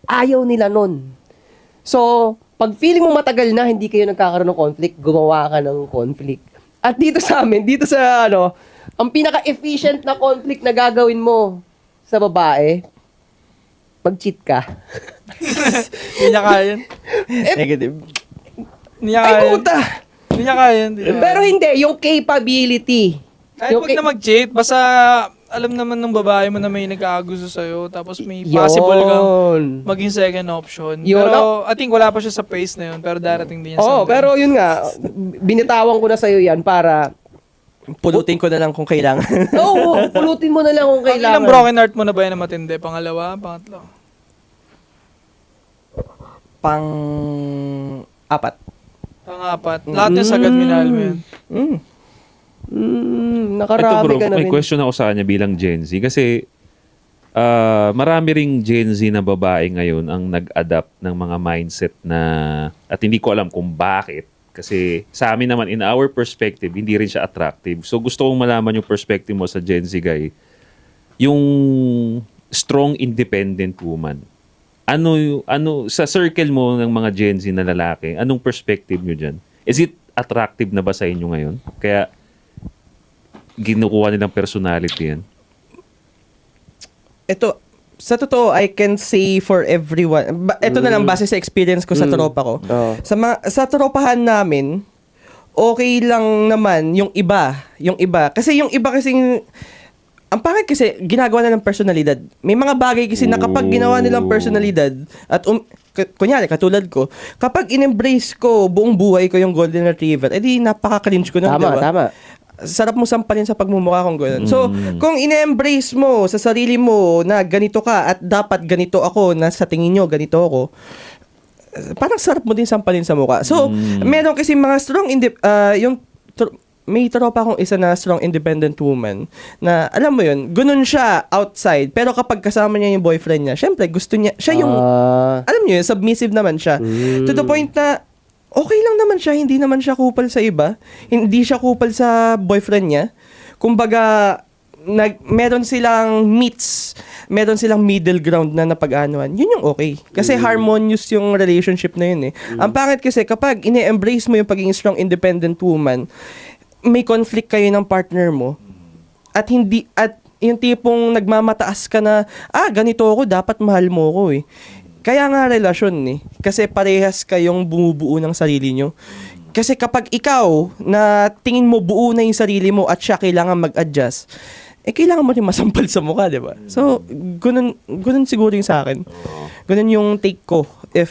ayaw nila nun. So, pag feeling mo matagal na, hindi kayo nagkakaroon ng conflict, gumawa ka ng conflict. At dito sa amin, dito sa ang pinaka-efficient na conflict na gagawin mo sa babae, mag-cheat ka. Hindi niya kaya yun. Negative. Hindi niya Ay, kaya yun. puta! Hindi niya kaya yun. Pero hindi, yung capability. Kahit Yung huwag na mag-cheat, basta alam naman ng babae mo na may nag-aagusto sa'yo, tapos may possible kang maging second option. Yun. Pero I think wala pa siya sa pace na yun, pero darating din yan Oo, someday. pero yun nga, binitawan ko na sa'yo yan para, Pulutin ko na lang kung kailangan. oo, pulutin mo na lang kung Ilang kailangan. broken heart mo na ba yan na matindi? Pangalawa, pangatlo? Pang-apat. Pangapat. Lahat yung sagad minahal mo yun. Nakarami Ito bro, ka na may rin. question ako sa kanya bilang Gen Z. Kasi marami ring Gen Z na babae ngayon ang nag-adapt ng mga mindset na, at hindi ko alam kung bakit. Kasi sa amin naman, in our perspective, hindi rin siya attractive. So gusto kong malaman yung perspective mo sa Gen Z guy. Yung strong independent woman. Ano sa circle mo ng mga Gen Z na lalaki, anong perspective nyo dyan? Is it attractive na ba sa inyo ngayon? Kaya ginukuha nilang personality yan. Ito, sa totoo, I can say for everyone. Ito na lang base sa experience ko sa tropa ko. Oo. Sa tropahan namin, okay lang naman yung iba. Kasi yung iba kasing, ang pangit kasi, ginagawa na ng personalidad. May mga bagay kasi na kapag ginawa nilang personalidad, at kunyari, katulad ko, kapag in-embrace ko buong buhay ko yung Golden Retriever, edi napaka-cringe ko na, Tama, diba? tama. Sarap mo sampalin sa pagmumukha kong gano'n. So, kung ine-embrace mo sa sarili mo na ganito ka at dapat ganito ako, na sa tingin nyo ganito ako, parang sarap mo din sampalin sa mukha. So, meron kasi mga strong, may tropa akong isa na strong independent woman na, alam mo yun, ganun siya outside, pero kapag kasama niya yung boyfriend niya, syempre, gusto niya, siya yung, alam niyo yun, submissive naman siya. To the point na, okay lang naman siya, hindi naman siya kupal sa iba, hindi siya kupal sa boyfriend niya. Kumbaga, meron silang meets, meron silang middle ground na napag-anuan. Yun yung okay. Kasi harmonious yung relationship na yun eh. Ang pangit kasi kapag ine-embrace mo yung pagiging strong independent woman, may conflict kayo ng partner mo, at yung tipong nagmamataas ka na, ganito ako, dapat mahal mo ako eh. Kaya nga relasyon eh. Kasi parehas kayong bumubuo ng sarili nyo. Kasi kapag ikaw na tingin mo buo na yung sarili mo at siya kailangan mag-adjust, kailangan mo rin masampal sa mukha, di ba? So, ganun siguro yung sa akin. Ganun yung take ko. If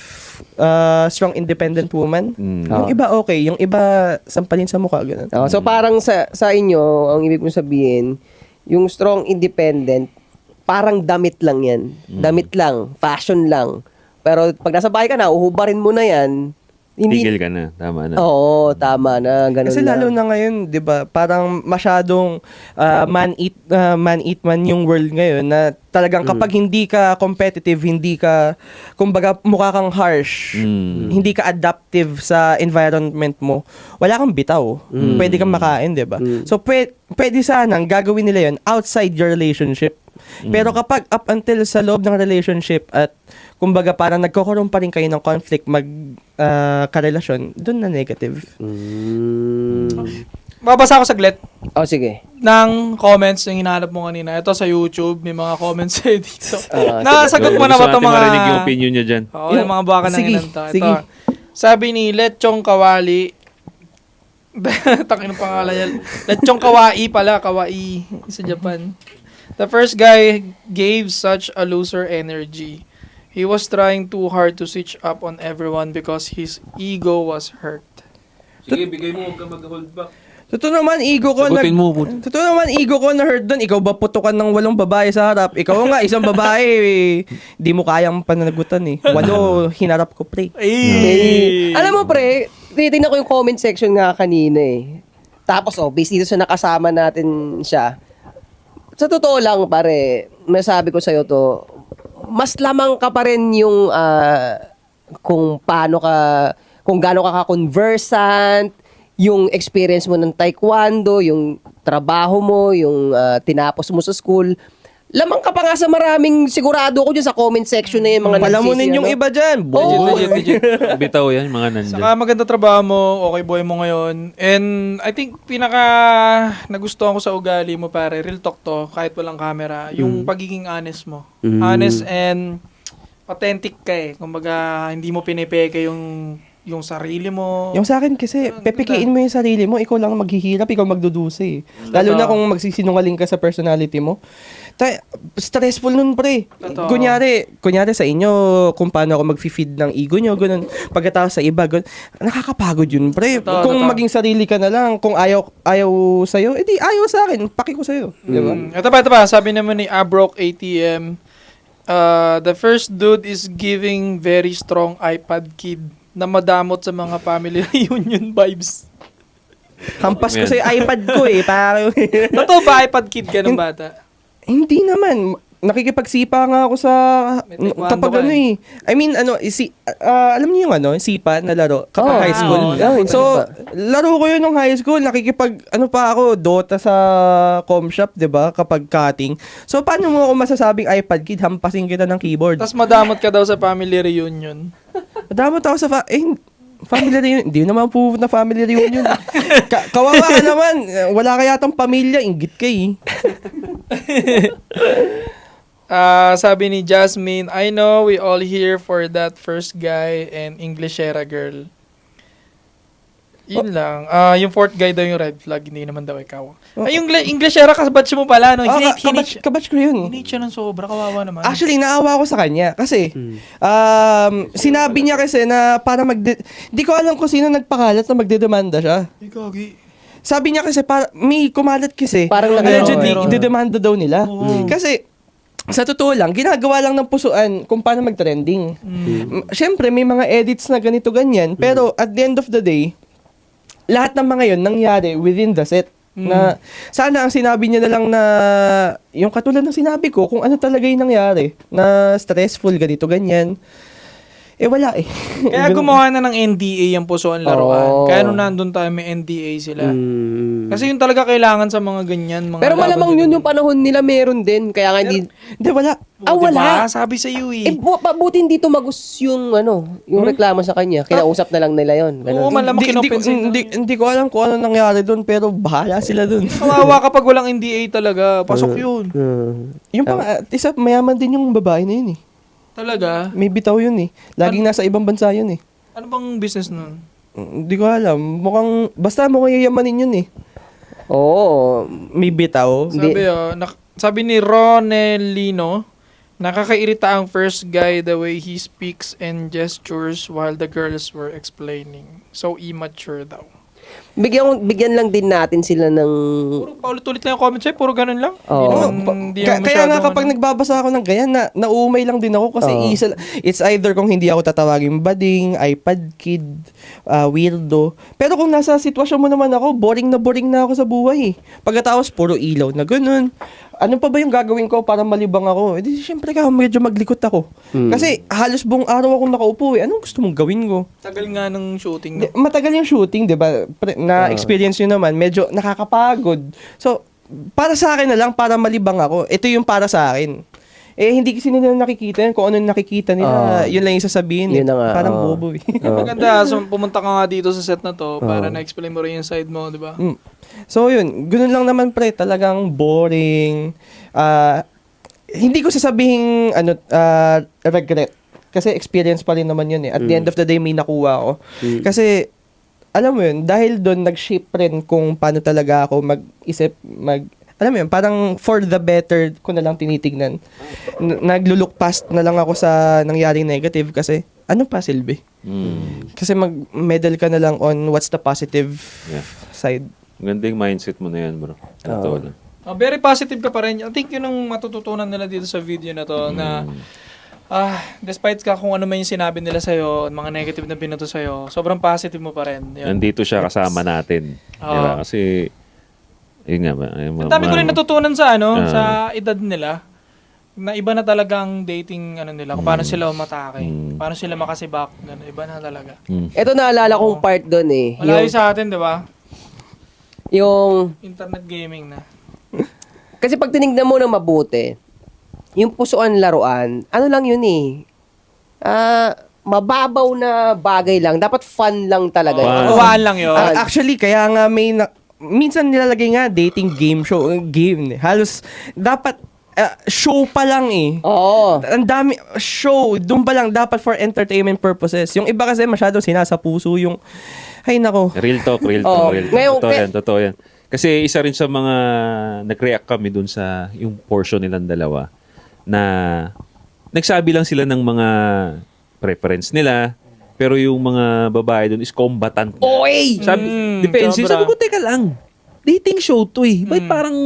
strong independent woman, yung iba okay. Yung iba sampalin sa mukha, ganun. So parang sa inyo, ang ibig mong sabihin, yung strong independent, parang damit lang yan. Damit lang, fashion lang. Pero pag nasa bahay ka na, uhubarin mo na yan. Tigil ka na. Tama na. Oo, tama na. Ganun Kasi lalo na ngayon, 'di ba? Parang masyadong man-eat man yung world ngayon na talagang kapag hindi ka competitive, hindi ka kumbaga mukha kang harsh, hindi ka adaptive sa environment mo, wala kang bitaw. Pwede kang makain, 'di ba? So pwede sanang gagawin nila 'yon outside your relationship. Pero kapag up until sa loob ng relationship at kumbaga parang nagkakaroon pa rin kayo ng conflict karelasyon, dun na negative. Babasa ako saglit Oh, sige. ng comments yung hinahanap mo kanina. Ito sa YouTube, may mga comments sa'yo dito. Ah, Nasagot mo na ba Gusto itong natin mga... marinig yung opinion niya dyan. Oo, yung mga baka ng Sige, inanta. Ito. sige. Sabi ni Lechong Kawali, takin ng pangalan yan. Lechong Kawai pala, Kawai sa Japan. The first guy gave such a loser energy. He was trying too hard to switch up on everyone because his ego was hurt. Sige, bigay mo. Huwag ka mag-hold back. Totoo naman, ego ko Sagutin mo. Totoo naman, ego ko na hurt doon. Ikaw ba putukan ng 8 babae sa harap? Ikaw nga, isang babae, di mo kayang pananagutan eh. 8, hinarap ko, pre. Alam mo pre, tinitingnan ko yung comment section nga kanina eh. Tapos, based dito sa nakasama natin siya, sa totoo lang, pare, masabi ko sa'yo to, mas lamang ka pa rin yung kung gaano ka ka-conversant, yung experience mo ng taekwondo, yung trabaho mo, yung tinapos mo sa school. Lamang ka pa nga sa maraming, sigurado ko dyan sa comment section na yung mga Palamunin yung iba dyan. Legit. Bitaw yan, mga nandyan. Saka maganda trabaho mo, okay boy mo ngayon. And I think pinaka nagustuhan ko sa ugali mo pare, real talk to, kahit walang camera, yung pagiging honest mo. Honest and authentic ka eh. Kumbaga, hindi mo pinipeke yung sarili mo. Yung sa akin kasi, pepekiin mo yung sarili mo, ikaw lang maghihirap, ikaw magdudusi. Lalo na kung magsisinungaling ka sa personality mo. Stressful nun, pre. Totoo. Kunyari sa inyo, kung paano ako mag-feed ng ego nyo, ganun. Pagkatapos sa iba, ganun. Nakakapagod yun, pre. Kung maging sarili ka na lang, kung ayaw sa'yo, edi ayaw sa akin, paki ko sa'yo. Di ba? Ito pa. Sabi naman ni Abrok ATM, the first dude is giving very strong iPad kid na madamot sa mga family reunion vibes. Hampas ko sa iPad ko eh. Parang, Totoo ba iPad kid ka ng bata? hindi naman. Nakikipagsipa nga ako sa May taekwondo kapag ka ano eh. I mean alam niyo yung sipa na laro kapag high school. So laro ko yun nung high school, nakikipag pa ako Dota sa com shop, 'di ba? Kapag cutting. So paano mo ako masasabing iPad kid, hampasin kita ng keyboard? Tapos madamot ka daw sa family reunion. Madamot ako sa family reunion. Hindi naman po na family reunion. Kawawa ka naman. Wala ka yatang pamilya, inggit ka eh. Sabi ni Jasmine, I know we all here for that first guy and Englishera girl. Yun lang. Yung fourth guy daw yung red flag, hindi naman daw ikaw. Ay, yung Englishera kabatch mo pala, no? Kabatch ko yun. Hinate siya ng sobra, kawawa naman. Actually, naawa ko sa kanya kasi sinabi niya kasi na para di ko alam kung sino nagpakalat na magdedemanda siya. Ay, gagi. Sabi niya kasi may kumalat kasi. Parang allegedly, meron. idedemanda daw nila. Kasi sa totoo lang, ginagawa lang ng pusuan kung paano mag-trending. Siyempre, may mga edits na ganito ganyan, pero at the end of the day, lahat ng mga yon nangyari within the set. Na sana ang sinabi niya na lang na yung katulad ng sinabi ko kung ano talaga yung nangyari na stressful ganito ganyan wala eh. Kaya gumawa na ng NDA yung pusuan laruan. Oo. Kaya nung nandun tayo may NDA sila. Kasi yun talaga kailangan sa mga ganyan. Mga Pero malamang laban yun na yung panahon nila meron din. Kaya nga hindi... Hindi, wala. wala. Diba? Sabi sa iyo eh. Buti hindi tumagus yung yung reklamo sa kanya. Kinausap na lang nila yon. Oo, malamang kinopensate. Hindi ko alam kung ano nangyari doon, pero bahala sila doon. Kawawa kapag walang NDA talaga. Pasok yun. Yung isa, mayaman din yung babae na yun eh. Talaga? May bitaw yun eh. Laging nasa ibang bansa yun eh. Ano bang business nun? Hindi ko alam. Basta mukhang yayamanin yun eh. Oo. May bitaw. Sabi ni Ronelino, nakakairita ang first guy the way he speaks and gestures while the girls were explaining. So immature daw. Bigyan lang din natin sila ng... Puro paulit-ulit lang yung comment sa'yo, puro ganun lang. Oo. Kaya nga kapag nagbabasa ako ng ganyan, nauumay lang din ako kasi it's either kung hindi ako tatawagin bading, iPad kid, weirdo. Pero kung nasa sitwasyon mo naman ako, boring na ako sa buhay eh. Pagkatapos, puro ilaw na ganun. Ano pa ba yung gagawin ko para malibang ako? Siyempre medyo maglikot ako. Kasi halos buong araw akong nakaupo eh. Anong gusto mong gawin ko? Tagal nga ng shooting. No? Matagal yung shooting, di ba? Na-experience nyo naman, medyo nakakapagod. So, para sa akin na lang, para malibang ako. Ito yung para sa akin. Hindi kasi nila nakikita yan. Kung ano yung nakikita nila, yun lang yung sasabihin. Yun na nga, Parang bobo eh. Maganda, so pumunta ka nga dito sa set na to para na-explain mo rin yung side mo, di ba? So yun, ganun lang naman pre, talagang boring. Hindi ko sasabihin regret. Kasi experience pa rin naman yun eh. At the end of the day, may nakuha ako. Kasi, alam mo yun, dahil doon nag-shape rin kung paano talaga ako mag-isip, alam mo yun, parang for the better ko na lang tinitignan. Nagluluk past na lang ako sa nangyaring negative kasi ano pa silbi? Kasi mag-medal ka na lang on what's the positive side. Ganda yung mindset mo na yan, bro. Very positive ka pa rin. I think yun ang matututunan nila dito sa video na to na Despite kung ano man yung sinabi nila sa'yo, mga negative na binato sa'yo, sobrang positive mo pa rin. Yun. Nandito siya kasama natin. Oo. Diba? Kasi, yun nga ba. Ang dami ko rin natutunan sa Ah. sa edad nila. Na iba na talaga ang dating nila, kung paano sila umatake, paano sila makasibak, iba na talaga. Ito naalala kong part doon eh. Malayo sa atin, di ba? Yung Internet gaming na. kasi pag tinignan mo ng mabuti, yung pusuan laruan, ano lang yun eh. Mababaw na bagay lang. Dapat fun lang talaga. Fun. yun. Kawaan lang yun. Actually, kaya nga minsan nilalagay nga dating game show, game. Halos, dapat, show pa lang eh. Oo. Ang dami, show, doon pa lang dapat for entertainment purposes. Yung iba kasi masyado sinasapuso yung, ay nako. Real talk, real Oo. talk. Real talk. Ngayon, Totoo yan. Kasi isa rin sa mga nag-react kami dun sa yung portion nilang dalawa na nagsabi lang sila ng mga preference nila pero yung mga babae dun is combatant na. Oy! Sabi, defensive. sobra. Sabi ko, teka lang. Dating show to eh. Ba't parang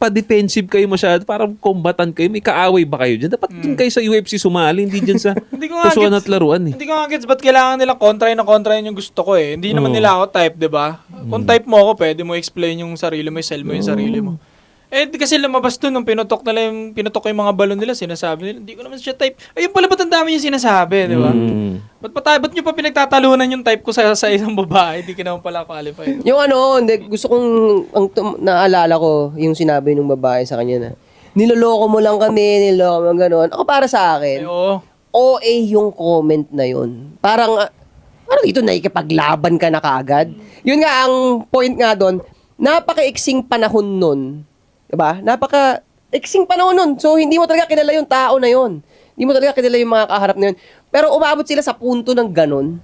pa-defensive kayo masyado? Parang combatant kayo. May kaaway ba kayo dyan? Dapat dun kayo sa UFC sumali. Hindi dyan sa Hindi ko nga pusuan gets- at laruan eh. Hindi ko nga gets, ba't kailangan nilang kontrahin yung gusto ko eh. Hindi naman nila ako type, di ba? Kung type mo ako, pwede mo explain yung sarili mo, sell mo yung sarili mo. Eh, di kasi lumabas dun, nung pinutok ko yung mga balon nila, sinasabi nila, hindi ko naman siya type. Ayun pala, ba't ang dami yung sinasabi, di ba? Ba't nyo pa pinagtatalunan yung type ko sa isang babae? Hindi ka naman pala qualified. Yung hindi, gusto kong, naalala ko, yung sinabi ng babae sa kanya na, niloloko mo lang kami, niloloko mo gano'n. Ako para sa Eh, akin, oo. OA yung comment na yun. Parang dito nakikipaglaban ka na kaagad. Yun nga, ang point nga doon, napaka-iksing panahon nun. Diba? Napaka-iksing panahon nun. So, hindi mo talaga kilala yung tao na yun. Hindi mo talaga kilala yung mga kaharap na yun. Pero umabot sila sa punto ng ganun.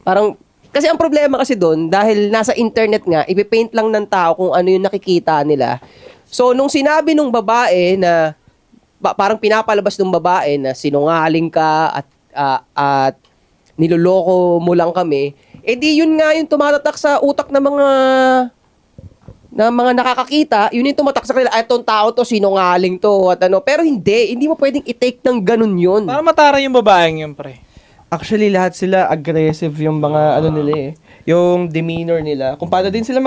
Parang, kasi ang problema kasi doon, dahil nasa internet nga, ipipaint lang ng tao kung ano yung nakikita nila. So, nung sinabi nung babae na, parang pinapalabas ng babae na sinungaling ka at niloloko mo lang kami, di yun nga yung tumatatak sa utak ng mga nakakakita, yun yung tumatak sa kanila, itong tao to, sinungaling to, at ano. Pero hindi mo pwedeng i-take ng ganun yun. Para matara yung babaeng yun, pre. Actually, lahat sila aggressive yung mga nila eh. Yung demeanor nila. Kung paano din sila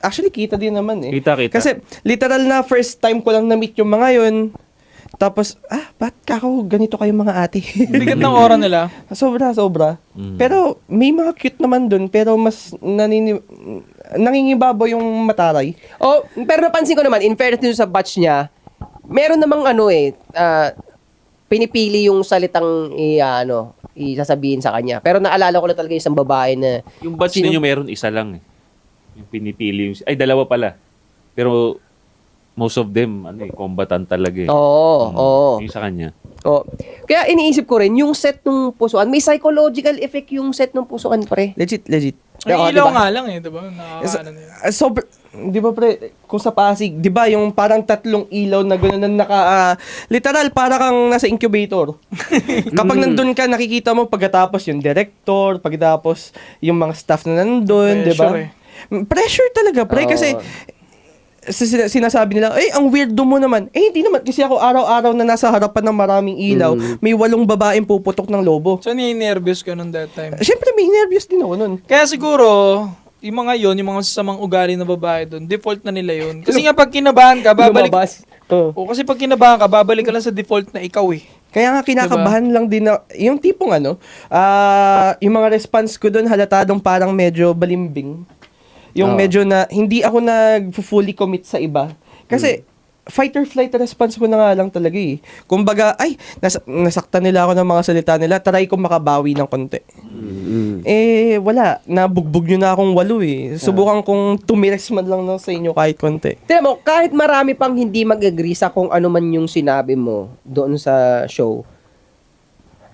actually, kita din naman eh. Kita. Kasi, literal na first time ko lang na-meet yung mga yun. Tapos, ba't ganito kayong mga ate? Bigat ng aura nila. Sobra. Pero, may mga cute naman dun. Pero, mas nangingibabaw yung mataray. Pero napansin ko naman, in fairness dun sa batch niya, meron namang pinipili yung salitang isasabihin sa kanya. Pero naalala ko na talaga isang babae na... Yung batch ninyo meron isa lang eh. Yung pinipili yung... Ay, dalawa pala. Pero most of them, combatant talaga eh. Oo. Yung sa kanya. Kaya iniisip ko rin, yung set ng pusuan, may psychological effect yung set ng pusuan, pre. Legit. Ang Diba? ilaw nga lang eh, di ba? Nakakaano nila. Di ba pre, kung sa Pasig, di ba yung parang 3 ilaw na gano'n na literal, para kang nasa incubator. Kapag nandun ka, nakikita mo pagkatapos yung director, pagkatapos yung mga staff na nandun, di ba? Pressure Pressure talaga, pre, kasi sinasabi nila, ang weirdo mo naman. Hindi naman, kasi ako araw-araw na nasa harapan ng maraming ilaw, may 8 babaeng puputok ng lobo. So, ni-nervous ka nung that time. Siyempre, may nervous din ako nun. Kaya siguro, yung mga sasamang ugali na babae doon, default na nila yun. Kasi nga pag kinabahan ka, babalik... Lumabas. Kasi pag kinabahan ka, babalik ka lang sa default na ikaw eh. Kaya nga kinakabahan lang din na, yung tipong yung mga response ko doon halatadong parang medyo balimbing. Yung medyo na, hindi ako nag-fully commit sa iba. Kasi, fight or flight response ko na nga lang talaga eh. Kumbaga, nasaktan nila ako ng mga salita nila, try ko makabawi ng konti. Wala. Nabugbog nyo na akong 8 eh. Subukan kong tumiris man lang sa inyo kahit konti. Tignan mo, kahit marami pang hindi mag-agree sa kung ano man yung sinabi mo doon sa show,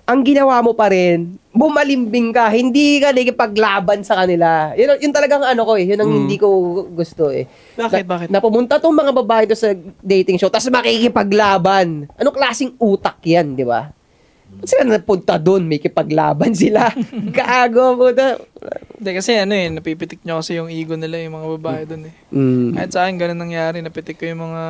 ang ginawa mo pa rin, bumalimbing ka, hindi ka nakikipaglaban sa kanila. Yun talagang yun ang hindi ko gusto eh. Bakit? Na pumunta tong mga babae doon sa dating show, tapos makikipaglaban. Anong klaseng utak yan, di ba? Ba't sila napunta doon, may kipaglaban sila? Kaago mo na. Hindi, kasi napipitik nyo kasi yung ego nila, yung mga babae doon eh. Mm. Kahit sa akin, ganun nangyari, napitik ko yung mga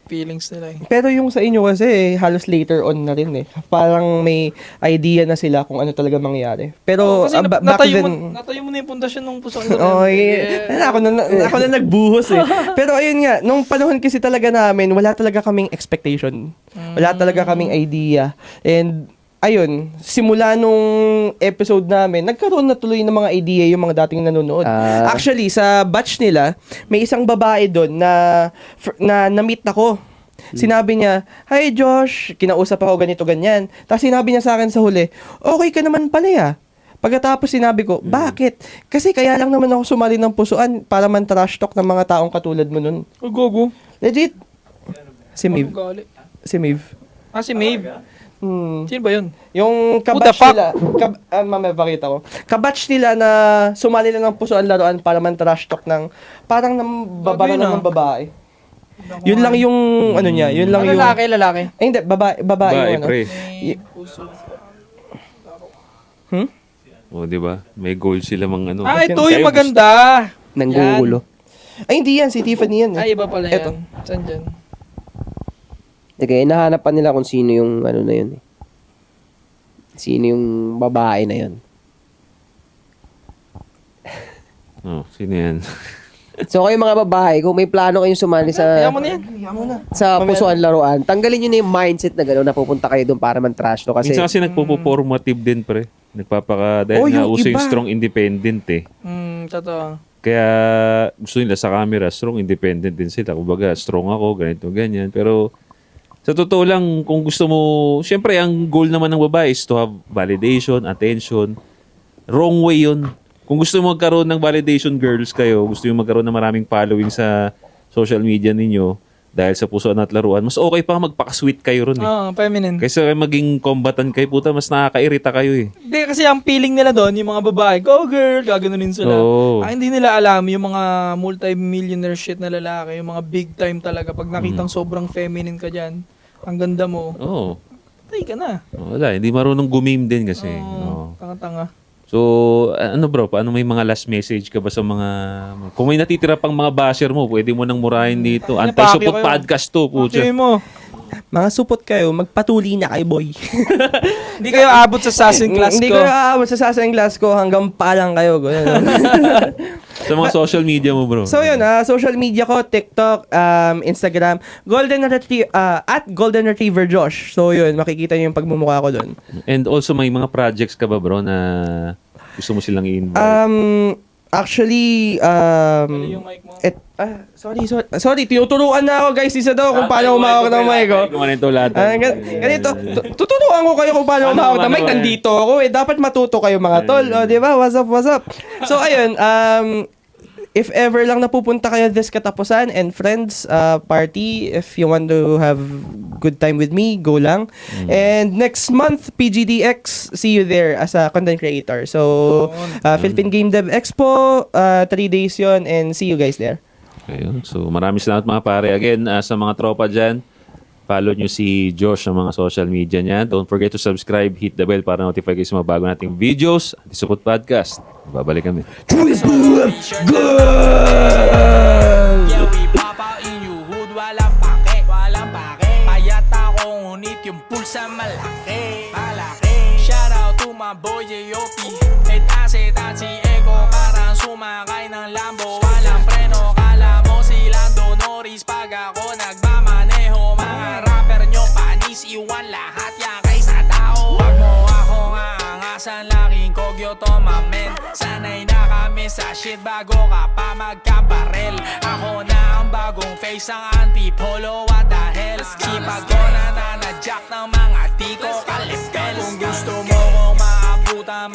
feelings nila eh. Pero yung sa inyo kasi, halos later on na rin eh. Parang may idea na sila kung ano talaga mangyayari. Pero Kasi back natayo, then... natayo mo na yung pundasyon ng puso. Oh, ako na nagbuhos eh. Pero ayun nga, nung panahon kasi talaga namin, wala talaga kaming expectation. Wala talaga kaming idea. And ayun, simula nung episode namin, nagkaroon na tuloy ng mga idea yung mga dating nanonood. Actually, sa batch nila, may isang babae doon na na-meet ako. Sinabi niya, "Hi Josh," kinausap ako ganito ganyan. Tapos sinabi niya sa akin sa huli, "Okay ka naman pala ya." Pagkatapos sinabi ko, "Bakit?" Kasi kaya lang naman ako sumali ng pusuan para man trash talk ng mga taong katulad mo nun. Gogo. Legit. Si Maeve. Gali. Si Maeve. Si Maeve. Sino ba yun? Yung Who the kabatch fuck? nila, mamaya pakita ko. Kabatch nila na sumali lang ng pusuan laruan para man trash talk ng parang babara Babae na. ng babae. Yun lang yung ano niya, yun lang yung Lalaki. Ay hindi, babae yung ano. pre. Puso. O, di ba? May goal sila mang ano. Ito Kayo yung maganda. Nanggugulo. Ay hindi yan, si Tiffany yan. Ay, iba pala yan. Eto. Saan dyan? Sige, hinahanap pa nila kung sino yung ano na yun. Sino yung babae na yun. Oh, sino yan? So kayo mga babae, kung may plano kayong sumali Kaya sa mo na yan. sa pusuan laruan, tanggalin nyo na yung mindset na gano'n na pupunta kayo doon para man trash to kasi Minsan kasi nagpo-formative din, pre. Dahil Oh, nga yung uso yung iba. strong independent eh. Totoo. Kaya gusto nila sa camera, strong independent din sila. Kumbaga, strong ako, ganito, ganyan. Pero sa totoo lang, kung gusto mo, syempre ang goal naman ng babae is to have validation, attention. Wrong way yun. Kung gusto mo magkaroon ng validation girls kayo, gusto mo magkaroon ng maraming following sa social media ninyo dahil sa puso at laruan, mas okay pa magpaka-sweet kayo ron eh. Feminine. Kaysa maging combatant kayo, puta, mas nakakairita kayo eh. Hindi, kasi ang feeling nila doon, yung mga babae, go girl, gaganunin sila. Oo. Hindi nila alam yung mga multi-millionaire shit na lalaki, yung mga big time talaga. Pag nakitang sobrang feminine ka dyan, ang ganda mo, Oo. patay ka na. Wala, hindi marunong gumim din kasi. Oo. Tanga-tanga. So, ano bro, paano may mga last message ka ba sa mga... Kung may natitira pang mga basher mo, pwede mo nang murahin dito. Anti-support Napakyo kayo. podcast to, putya. Okay mo. Mga supot kayo, magpatuli na kayo, boy. Hindi kayo abot sa sassing class Hindi ko. ko aabot sa sasang class ko hanggang palang kayo. Ganun. Sa mga social media mo, bro. So yun, social media ko, TikTok, Instagram, at Golden Retriever Josh. So yun, makikita niyo yung pagmumukha ko doon. And also, may mga projects ka ba, bro, na gusto mo silang i-invite? Actually, Yung mic mo. sorry, tinuturuan na ako guys, isa daw kung paano umawak ng mic ko. Ganito lahat. Ganito, tuturuan ko kayo kung paano umawak ng mic. Nandito ako eh. Dapat matuto kayo mga tol. O, di ba? What's up? So, ayun, if ever lang napupunta kayo this katapusan and friends party, if you want to have good time with me, go lang. And next month, PGDX, see you there as a content creator. So, Philippine Game Dev Expo, 3 days yon and see you guys there. Ayun. So, maraming salamat mga pare. Again, sa mga tropa dyan, follow nyo si Josh sa mga social media niya. Don't forget to subscribe, hit the bell para notify kayo sa mga bago nating videos. Anti-Support Podcast. Babalik kami. Yeah, we pop out in your hood, walang pake, payat ako, ngunit yung pulsa malaki, shout out to my boy J.O.P. At si Eko, karang sumakay ng Lambo, walang preno, kala mo si Lando Norris, pag ako nagmamaneho, mga rapper nyo panis, iwan lahat yan kaysa tao, wag mo akong aangasan, laking kogyo to mamen, sanay na kami sa shit bago ka pa magkabarel, ako na ang bagong face ang antipolo, what the hell, sipag ko na nanadyak ng mga tiko kalipel, kung gusto mo kong maabutan